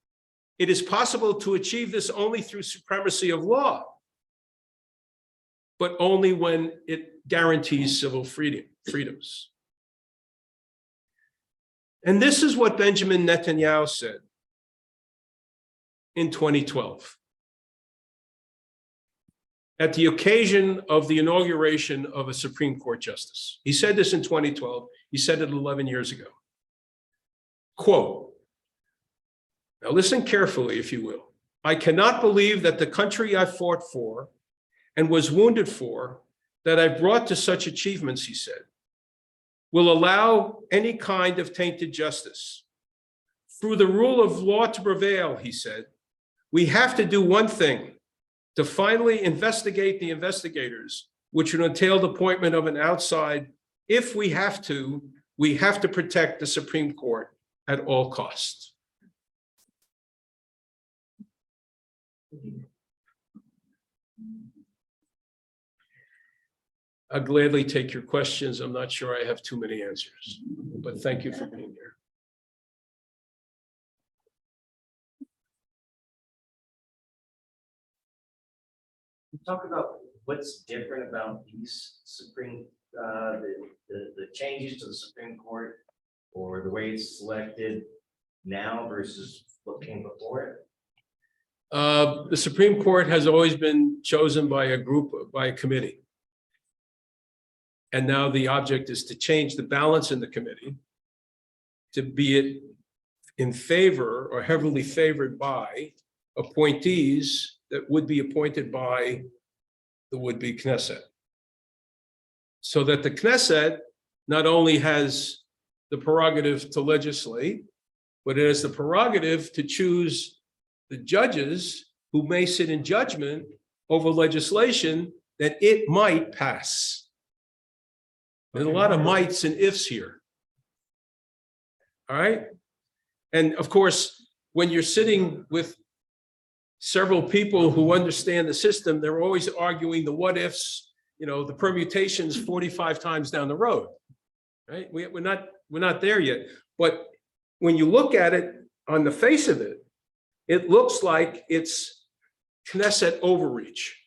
It is possible to achieve this only through supremacy of law, but only when it guarantees civil freedoms. And this is what Benjamin Netanyahu said in 2012 at the occasion of the inauguration of a Supreme Court justice. He said this in 2012. He said it 11 years ago. Quote, now listen carefully, if you will. I cannot believe that the country I fought for and was wounded for, that I brought to such achievements, he said, will allow any kind of tainted justice. Through the rule of law to prevail, he said, we have to do one thing, to finally investigate the investigators, which would entail the appointment of an outside. If we have to protect the Supreme Court at all costs. I'll gladly take your questions. I'm not sure I have too many answers, but thank you for being here. Talk about what's different about these the changes to the Supreme Court, or the way it's selected now versus what came before it. The Supreme Court has always been chosen by a committee. And now the object is to change the balance in the committee to be it in favor or heavily favored by appointees that would be appointed by the would-be Knesset. So that the Knesset not only has the prerogative to legislate, but it has the prerogative to choose the judges who may sit in judgment over legislation that it might pass. There's a lot of mights and ifs here. All right. And of course, when you're sitting with several people who understand the system, they're always arguing the what ifs, the permutations 45 times down the road. Right. We're not there yet. But when you look at it on the face of it, it looks like it's Knesset overreach.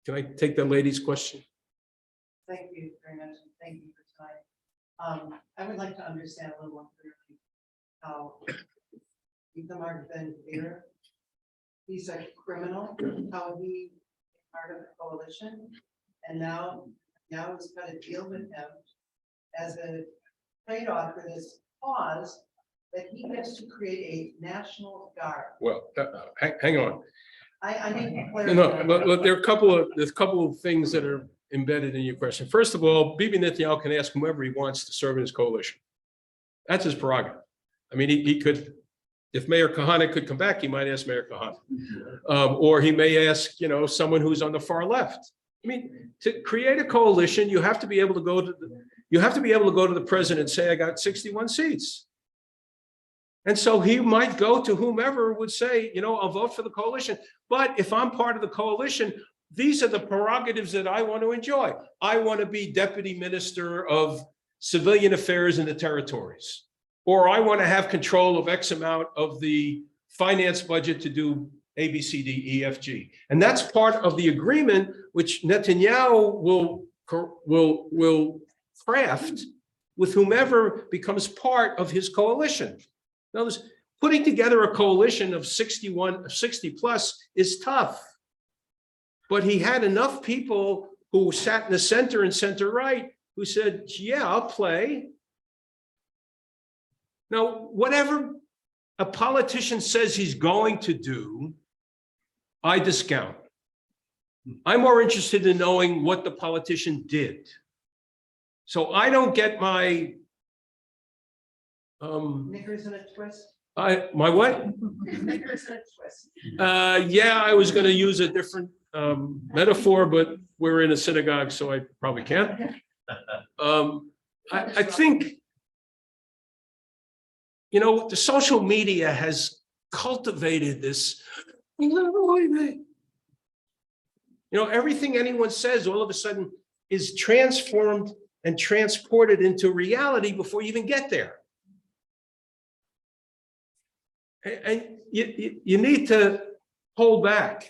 Can I take the lady's question? Thank you very much. Thank you for time. I would like to understand a little more clearly how Itamar Ben-Gvir, he's a criminal, how he part of the coalition, and now he's got a deal with him as a trade-off for this cause that he gets to create a national guard. Well, hang on. I need to clarify. No, there's a couple of things that are embedded in your question. First of all, Bibi Netanyahu can ask whomever he wants to serve in his coalition. That's his prerogative. I mean, he could, if Mayor Kahane could come back, he might ask Mayor Kahane, or he may ask, someone who's on the far left. I mean, to create a coalition, you have to be able to go to the president and say, I got 61 seats. And so he might go to whomever would say, I'll vote for the coalition. But if I'm part of the coalition, these are the prerogatives that I want to enjoy. I want to be deputy minister of civilian affairs in the territories, or I want to have control of X amount of the finance budget to do A, B, C, D, E, F, G. And that's part of the agreement which Netanyahu will craft with whomever becomes part of his coalition. Now, putting together a coalition of 60 plus is tough, but he had enough people who sat in the center and center right, who said, yeah, I'll play. Now, whatever a politician says he's going to do, I discount. I'm more interested in knowing what the politician did. So I don't get my Knickers in a twist. my what? Knickers in a twist. Yeah, I was going to use a different metaphor, but we're in a synagogue, so I probably can't. I think, you know, the social media has cultivated this. You know, everything anyone says all of a sudden is transformed and transported into reality before you even get there. And you need to hold back,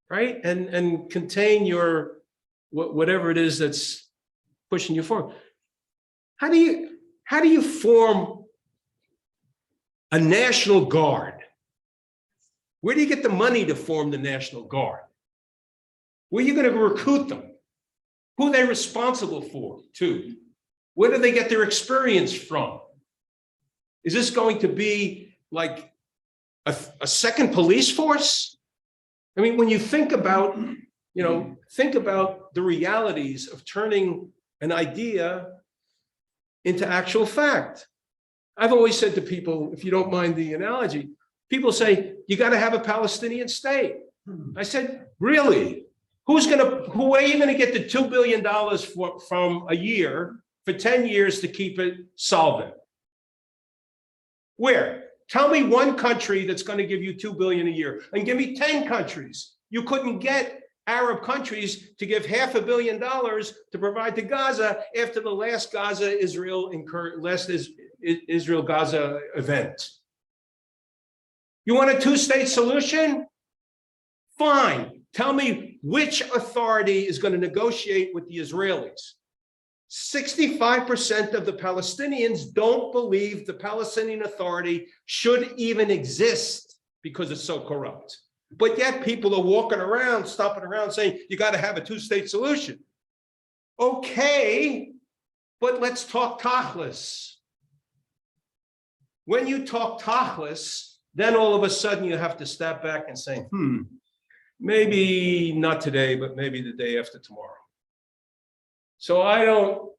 right? And contain your, whatever it is that's pushing you forward. How do you form a National Guard? Where do you get the money to form the National Guard? Where are you going to recruit them? Who are they responsible for, too? Where do they get their experience from? Is this going to be like a second police force? I mean, when you think about, you know, think about the realities of turning an idea into actual fact. I've always said to people, if you don't mind the analogy, people say, you got to have a Palestinian state. I said, really? Who are you going to get the $2 billion from a year for 10 years to keep it solvent? Where? Tell me one country that's going to give you $2 billion a year, and give me 10 countries. You couldn't get Arab countries to give $500 million to provide to Gaza after the last Israel-Gaza event. You want a two-state solution? Fine. Tell me which authority is going to negotiate with the Israelis. 65% of the Palestinians don't believe the Palestinian Authority should even exist because it's so corrupt. But yet people are walking around, stomping around saying, you got to have a two-state solution. Okay, but let's talk tachlis. When you talk tachlis, then all of a sudden you have to step back and say, maybe not today, but maybe the day after tomorrow. So I don't,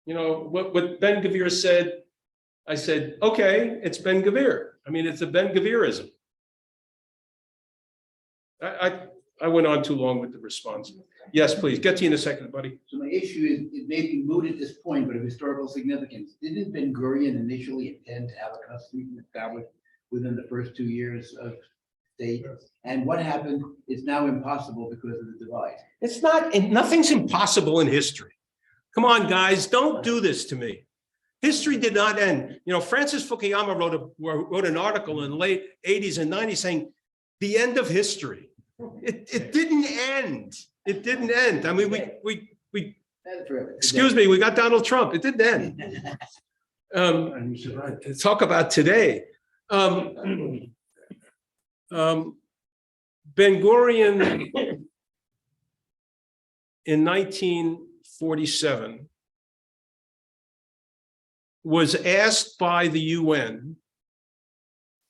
you know, what Ben Gvir said, I said, okay, it's Ben Gvir. I mean, it's a Ben Gvirism. I went on too long with the response. Yes, please, get to you in a second, buddy. So my issue is, it may be moot at this point, but of historical significance. Didn't Ben Gurion initially intend to have a constitution established within the first 2 years of state? And what happened is now impossible because of the divide. It's not, nothing's impossible in history. Come on, guys, don't do this to me. History did not end. You know, Francis Fukuyama wrote an article in the late 80s and 90s saying, the end of history. It didn't end. It didn't end. I mean, we excuse me, we got Donald Trump. It didn't end. Talk about today. Ben-Gurion in 1947 was asked by the UN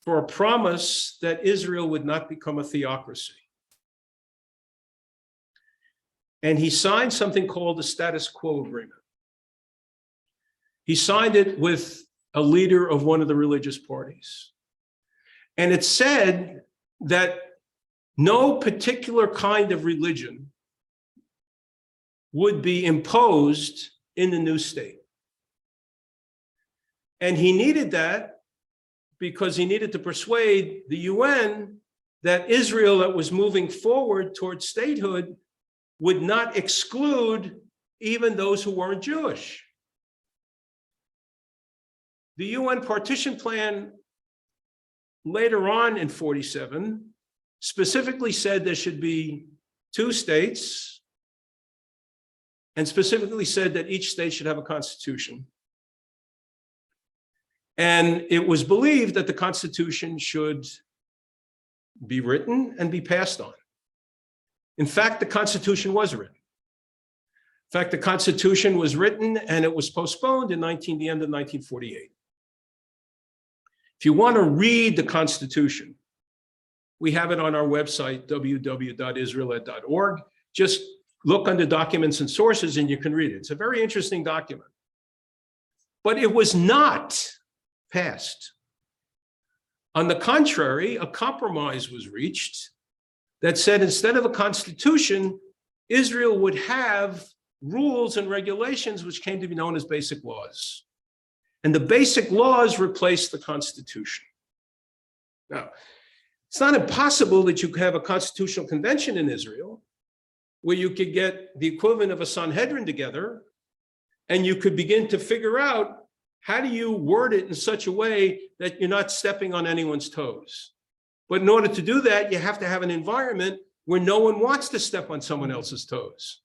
for a promise that Israel would not become a theocracy. And he signed something called the status quo agreement. He signed it with a leader of one of the religious parties. And it said that no particular kind of religion would be imposed in the new state. And he needed that because he needed to persuade the UN that Israel that was moving forward towards statehood would not exclude even those who weren't Jewish. The UN partition plan later on in 47 specifically said there should be 2 states, and specifically said that each state should have a constitution. And it was believed that the Constitution should be written and be passed on. In fact, the Constitution was written. In fact, the Constitution was written and it was postponed in the end of 1948. If you want to read the Constitution, we have it on our website, www.israeled.org. Just look under documents and sources and you can read it. It's a very interesting document. But it was not passed. On the contrary, a compromise was reached that said instead of a constitution, Israel would have rules and regulations which came to be known as basic laws. And the basic laws replaced the Constitution. Now, it's not impossible that you could have a constitutional convention in Israel where you could get the equivalent of a Sanhedrin together and you could begin to figure out how do you word it in such a way that you're not stepping on anyone's toes. But in order to do that, you have to have an environment where no one wants to step on someone else's toes.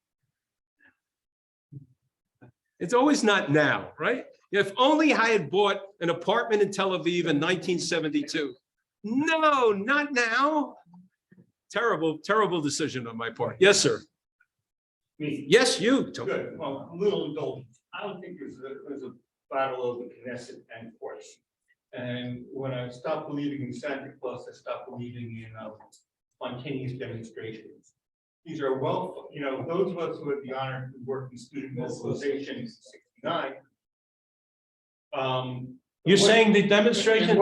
It's always not now, right? If only I had bought an apartment in Tel Aviv in 1972. No, not now. Terrible, terrible decision on my part. Yes, sir. Me. Yes, you. Good, well, a little indulgent. I don't think there's a battle over Knesset and courts. And when I stopped believing in Santa Claus, I stopped believing in spontaneous demonstrations. These are well, you know, those of us who had the honor to work in student mobilization in '69. You're saying the demonstration?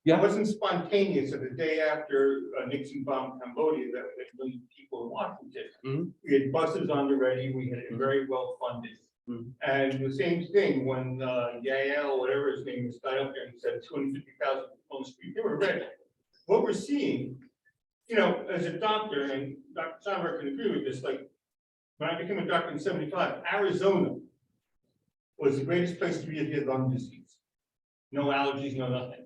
It wasn't spontaneous. Of the day after Nixon bombed Cambodia, that million people in Washington. Mhm. We had buses on the ready. We had it very well funded. Mhm. And the same thing when Yael, whatever his name was, got up there and said 250,000 on the street. They were ready. What we're seeing, you know, as a doctor, and Dr. Steinberg can agree with this, like when I became a doctor in '75, Arizona was the greatest place to be if you had lung disease. No allergies, no nothing.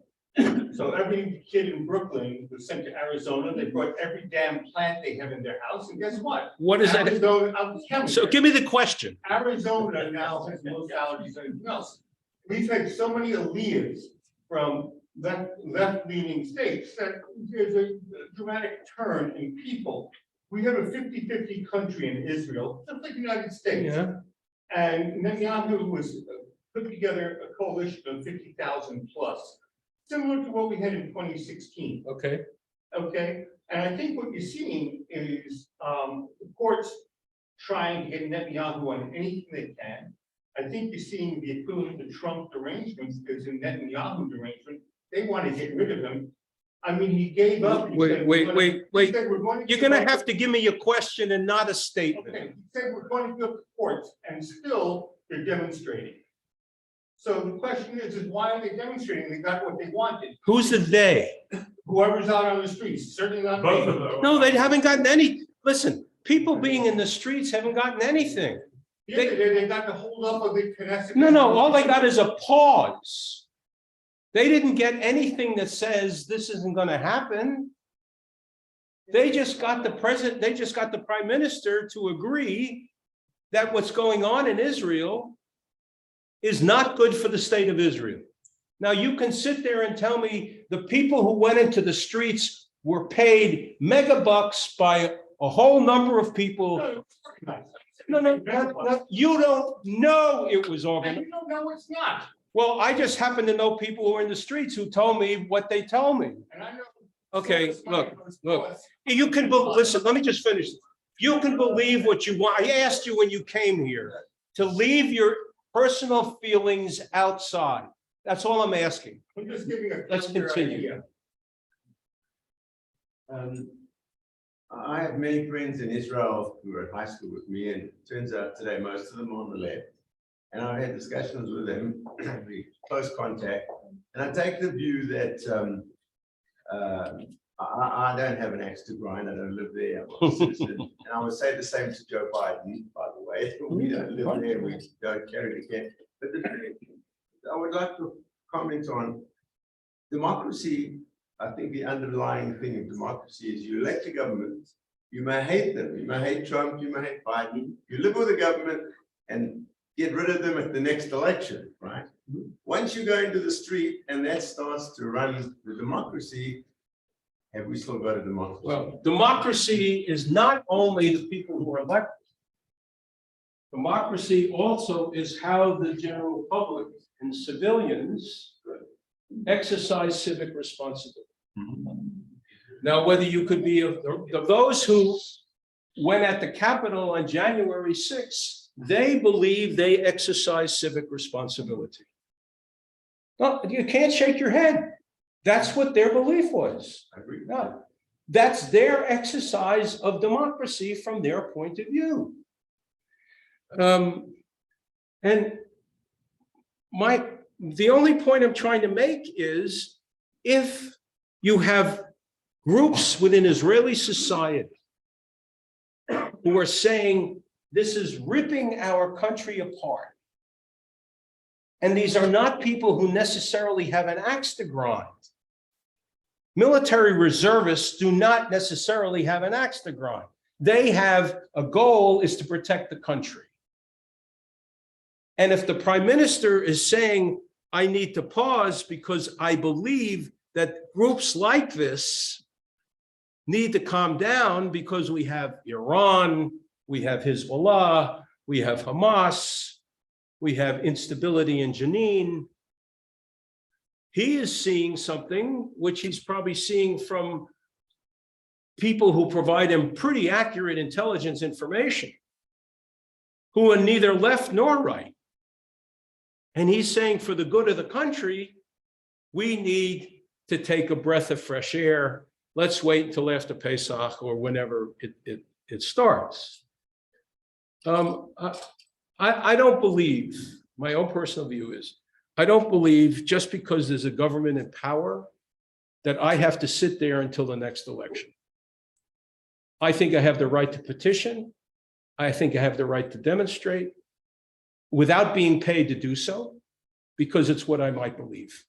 So every kid in Brooklyn was sent to Arizona. They brought every damn plant they have in their house. And guess what? What is that? Arizona, I'll tell you. So give me the question. Arizona now has most allergies than anything else. We've had so many aliyahs from left-leaning states that there's a dramatic turn in people. We have a 50-50 country in Israel, just like the United States. Yeah. And Netanyahu was put together a coalition of 50,000 plus, similar to what we had in 2016. Okay. Okay, and I think what you're seeing is the courts trying to get Netanyahu on anything they can. I think you're seeing the equivalent of Trump derangements, because in Netanyahu derangement, they want to get rid of him. I mean, he gave up. Wait. He said, "We're going to You're going to have to give me a question and not a statement. Okay, he said we're going to go to courts, and still they're demonstrating. So the question is why are they demonstrating? They got what they wanted. Who's the they? Whoever's out on the streets, certainly not Both me. of them. No, they haven't gotten any. Listen, people being in the streets haven't gotten anything. Yeah, they got the hold up of the Knesset. No, all they got is a pause. They didn't get anything that says this isn't going to happen. They just got the president, they just got the prime minister to agree that what's going on in Israel is not good for the state of Israel. Now, you can sit there and tell me the people who went into the streets were paid mega bucks by a whole number of people. No, you don't know it was And organized. you don't know it's not. Well, I just happen to know people who are in the streets who told me what they tell me. And I know. Okay, look. You can, listen, let me just finish. You can believe what you want. I asked you when you came here to leave your personal feelings outside. That's all I'm asking. I'm just giving a. Let's continue. I have many friends in Israel who were at high school with me, and it turns out today most of them are on the left. And I've had discussions with them, close contact, and I take the view that I don't have an axe to grind. I don't live there. I'm a citizen. And I would say the same to Joe Biden, by the way. We don't live there. We don't carry the can. But I would like to comment on democracy. I think the underlying thing of democracy is you elect a government. You may hate them. You may hate Trump. You may hate Biden. You live with the government and get rid of them at the next election, right? Once you go into the street and that starts to run the democracy, have we still got a democracy? Well, democracy is not only the people who are elected. Democracy also is how the general public and civilians exercise civic responsibility. Now, whether you could be of those who went at the Capitol on January 6th, they believe they exercise civic responsibility. No, you can't shake your head. That's what their belief was. I agree. No, that's their exercise of democracy from their point of view. And the only point I'm trying to make is if you have groups within Israeli society who are saying this is ripping our country apart, and these are not people who necessarily have an axe to grind. Military reservists do not necessarily have an axe to grind. They have a goal is to protect the country. And if the prime minister is saying, I need to pause because I believe that groups like this need to calm down because we have Iran, we have Hezbollah, we have Hamas, we have instability in Jenin. He is seeing something which he's probably seeing from people who provide him pretty accurate intelligence information, who are neither left nor right. And he's saying for the good of the country, we need to take a breath of fresh air. Let's wait until after Pesach or whenever it starts. I don't believe, my own personal view is, I don't believe just because there's a government in power that I have to sit there until the next election. I think I have the right to petition. I think I have the right to demonstrate without being paid to do so, because it's what I might believe.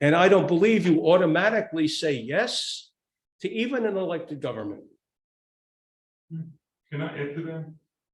And I don't believe you automatically say yes to even an elected government. Can I add to that?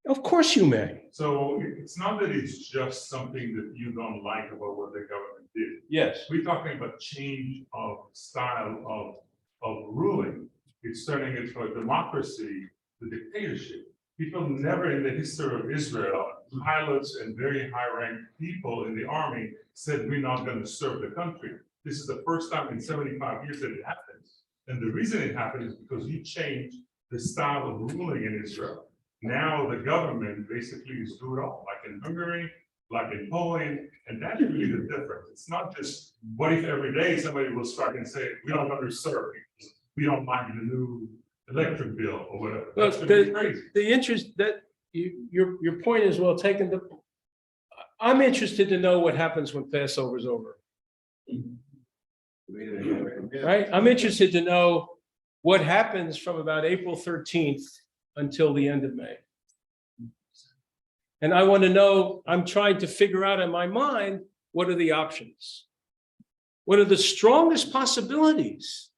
Of course you may. So it's not that it's just something that you don't like about what the government did. Yes. We're talking about change of style of ruling. It's turning it from a democracy to dictatorship. People never in the history of Israel, pilots and very high-ranked people in the army said, we're not going to serve the country. This is the first time in 75 years that it happens. And the reason it happened is because you changed the style of ruling in Israel. Now the government basically is doing it all, like in Hungary, like in Poland, and that's really the difference. It's not just, what if every day somebody will start and say, we don't underserve, we don't mind the new electric bill or whatever. That's gonna be crazy. The interest that your point is well taken. I'm interested to know what happens when Passover is over. Right? I'm interested to know what happens from about April 13th until the end of May. And I want to know, I'm trying to figure out in my mind, what are the options? One of the strongest possibilities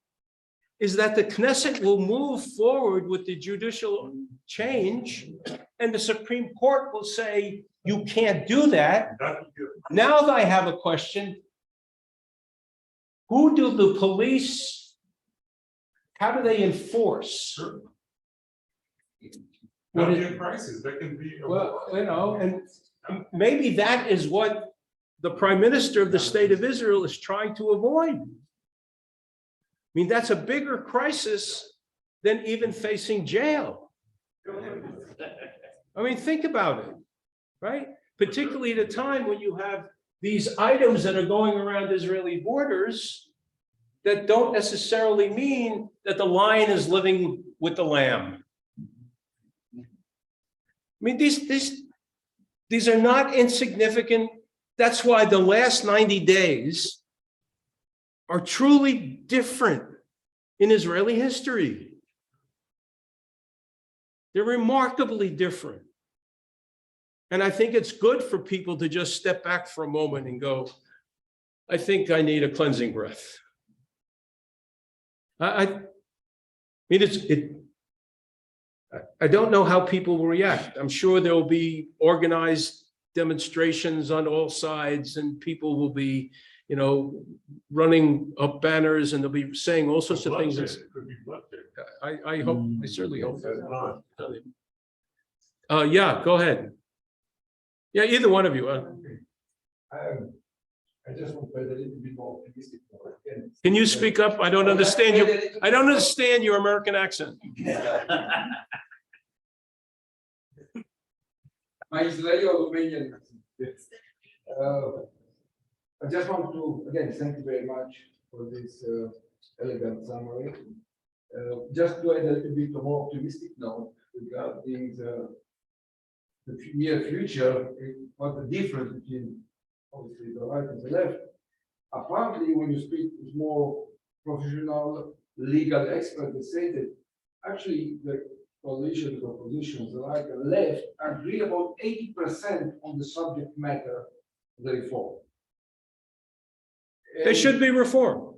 is that the Knesset will move forward with the judicial change, and the Supreme Court will say, you can't do that. Now that I have a question, who do the police, how do they enforce? Sure. What That is- can be a crisis, that can be. Well, you know, and maybe that is what the Prime Minister of the State of Israel is trying to avoid. I mean, that's a bigger crisis than even facing jail. I mean, think about it, right? Particularly at a time when you have these items that are going around Israeli borders that don't necessarily mean that the lion is living with the lamb. I mean, these are not insignificant. That's why the last 90 days are truly different in Israeli history. They're remarkably different. And I think it's good for people to just step back for a moment and go, I think I need a cleansing breath. I mean, I don't know how people will react. I'm sure there will be organized demonstrations on all sides, and people will be, you know, running up banners, and they'll be saying all sorts of things. Bloodshed, it could be bloodshed. I hope, I certainly hope that. Yeah, go ahead. Yeah, either one of you. I just want to be a little bit more optimistic. Can you speak up? I don't understand you. I don't understand your American accent. My Israeli or Romanian accent. I just want to, again, thank you very much for this elegant summary. Just to add a little bit more optimistic note regarding the near future, what the difference between obviously the right and the left. Apparently, when you speak with more professional legal experts, they say that actually the coalition, the opposition, the right and left agree about 80% on the subject matter of the reform. They should be reformed.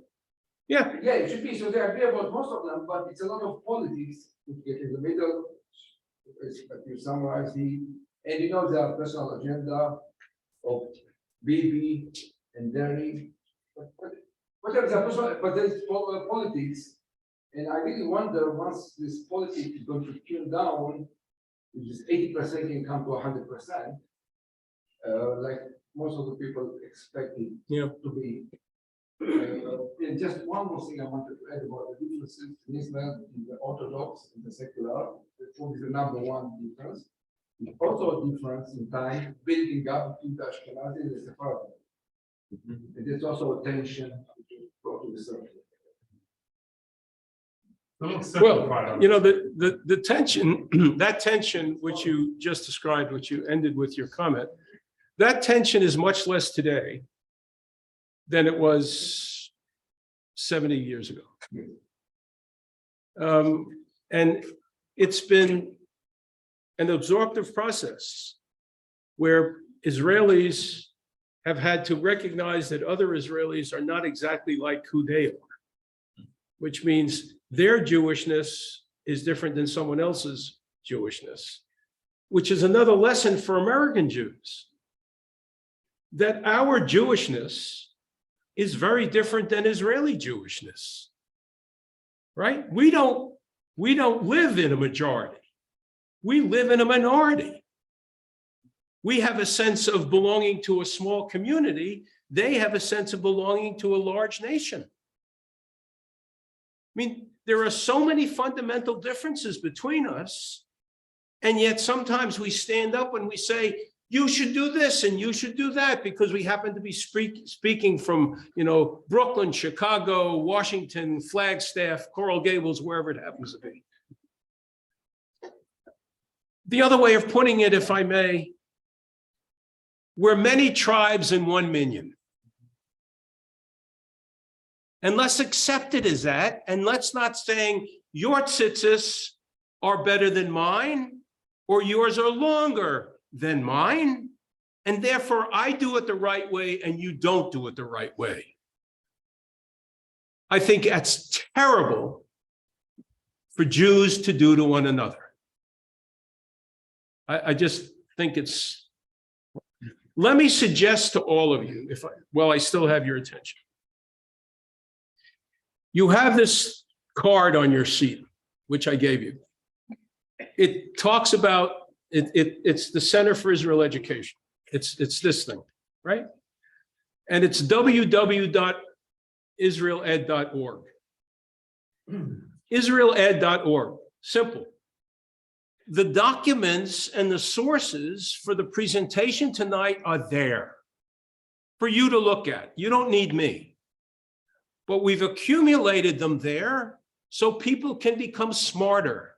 Yeah, Yeah, it should be. So they agree about most of them, but it's a lot of politics to get in the middle. As you summarize and you know their personal agenda of Bibi and Derry. But there's a personal, but there's politics, and I really wonder once this politics is going to turn down, which is 80% can come to 100%, like most of the people expect it to be. And just one more thing I wanted to add about the differences in Israel in the Orthodox and the secular. That's probably the number one difference. There's also a difference in time building up between the Ashkenazi and the Sephardi. And there's also a tension which is brought to the surface. well, you know, the tension, that tension which you just described, which you ended with your comment, that tension is much less today than it was 70 years ago. And it's been an absorptive process where Israelis have had to recognize that other Israelis are not exactly like who they are, which means their Jewishness is different than someone else's Jewishness, which is another lesson for American Jews, that our Jewishness is very different than Israeli Jewishness, right? We don't live in a majority. We live in a minority. We have a sense of belonging to a small community. They have a sense of belonging to a large nation. I mean, there are so many fundamental differences between us, and yet sometimes we stand up and we say, you should do this and you should do that because we happen to be speaking from, you know, Brooklyn, Chicago, Washington, Flagstaff, Coral Gables, wherever it happens to be. The other way of putting it, if I may, we're many tribes in one minyan. And let's accept it as that, and let's not saying your tzitzis are better than mine or yours are longer than mine, and therefore I do it the right way and you don't do it the right way. I think that's terrible for Jews to do to one another. I just think it's, let me suggest to all of you, while I still have your attention. You have this card on your seat, which I gave you. It talks about, it's the Center for Israel Education. It's this thing, right? And it's www.israeled.org. Israeled.org, simple. The documents and the sources for the presentation tonight are there for you to look at. You don't need me. But we've accumulated them there so people can become smarter.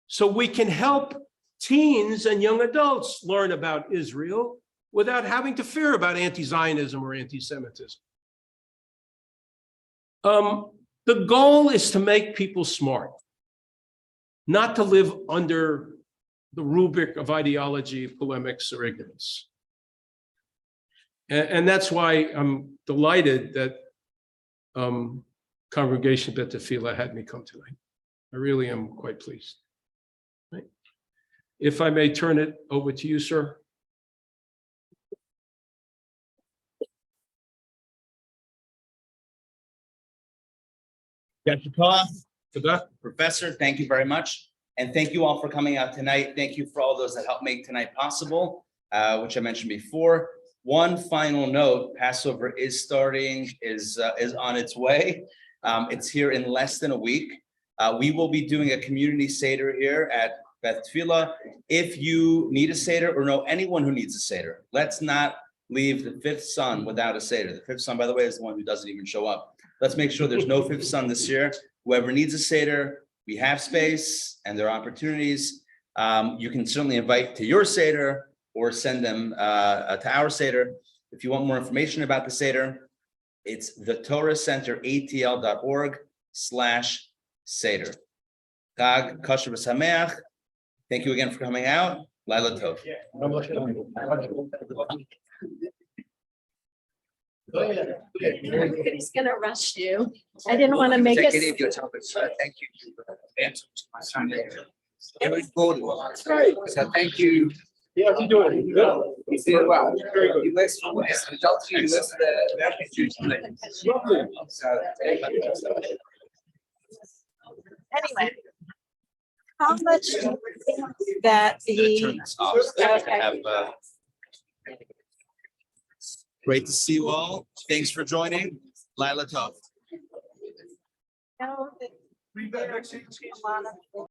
So we can help teens and young adults learn about Israel without having to fear about anti-Zionism or anti-Semitism. The goal is to make people smart, not to live under the rubric of ideology, polemics, or ignorance. And that's why I'm delighted that Congregation Bet Tefillah had me come tonight. I really am quite pleased. Right? If I may turn it over to you, sir. Professor, thank you very much. And thank you all for coming out tonight. Thank you for all those that helped make tonight possible, which I mentioned before. One final note, Passover is starting, is on its way. It's here in less than a week. We will be doing a community Seder here at Beth Tefillah. If you need a Seder or know anyone who needs a Seder, let's not leave the fifth son without a Seder. The fifth son, by the way, is the one who doesn't even show up. Let's make sure there's no fifth son this year. Whoever needs a Seder, we have space and there are opportunities. You can certainly invite to your Seder or send them to our Seder. If you want more information about the Seder, it's the Torah Center, atl.org/Seder. Chag Kosher V'Sameach. Thank you again for coming out. Laila Tov. He's gonna rush you. I didn't want to make it. Thank you. That's great. So thank you. Yeah, you doing? Good. You did well. Very good. You list the results, you list the. Lovely. So, thank you. Anyway. How much do you think that Turn the, this off so that we Okay. can have, Great to see you all. Thanks for joining. Laila Tov. no, that- a lot of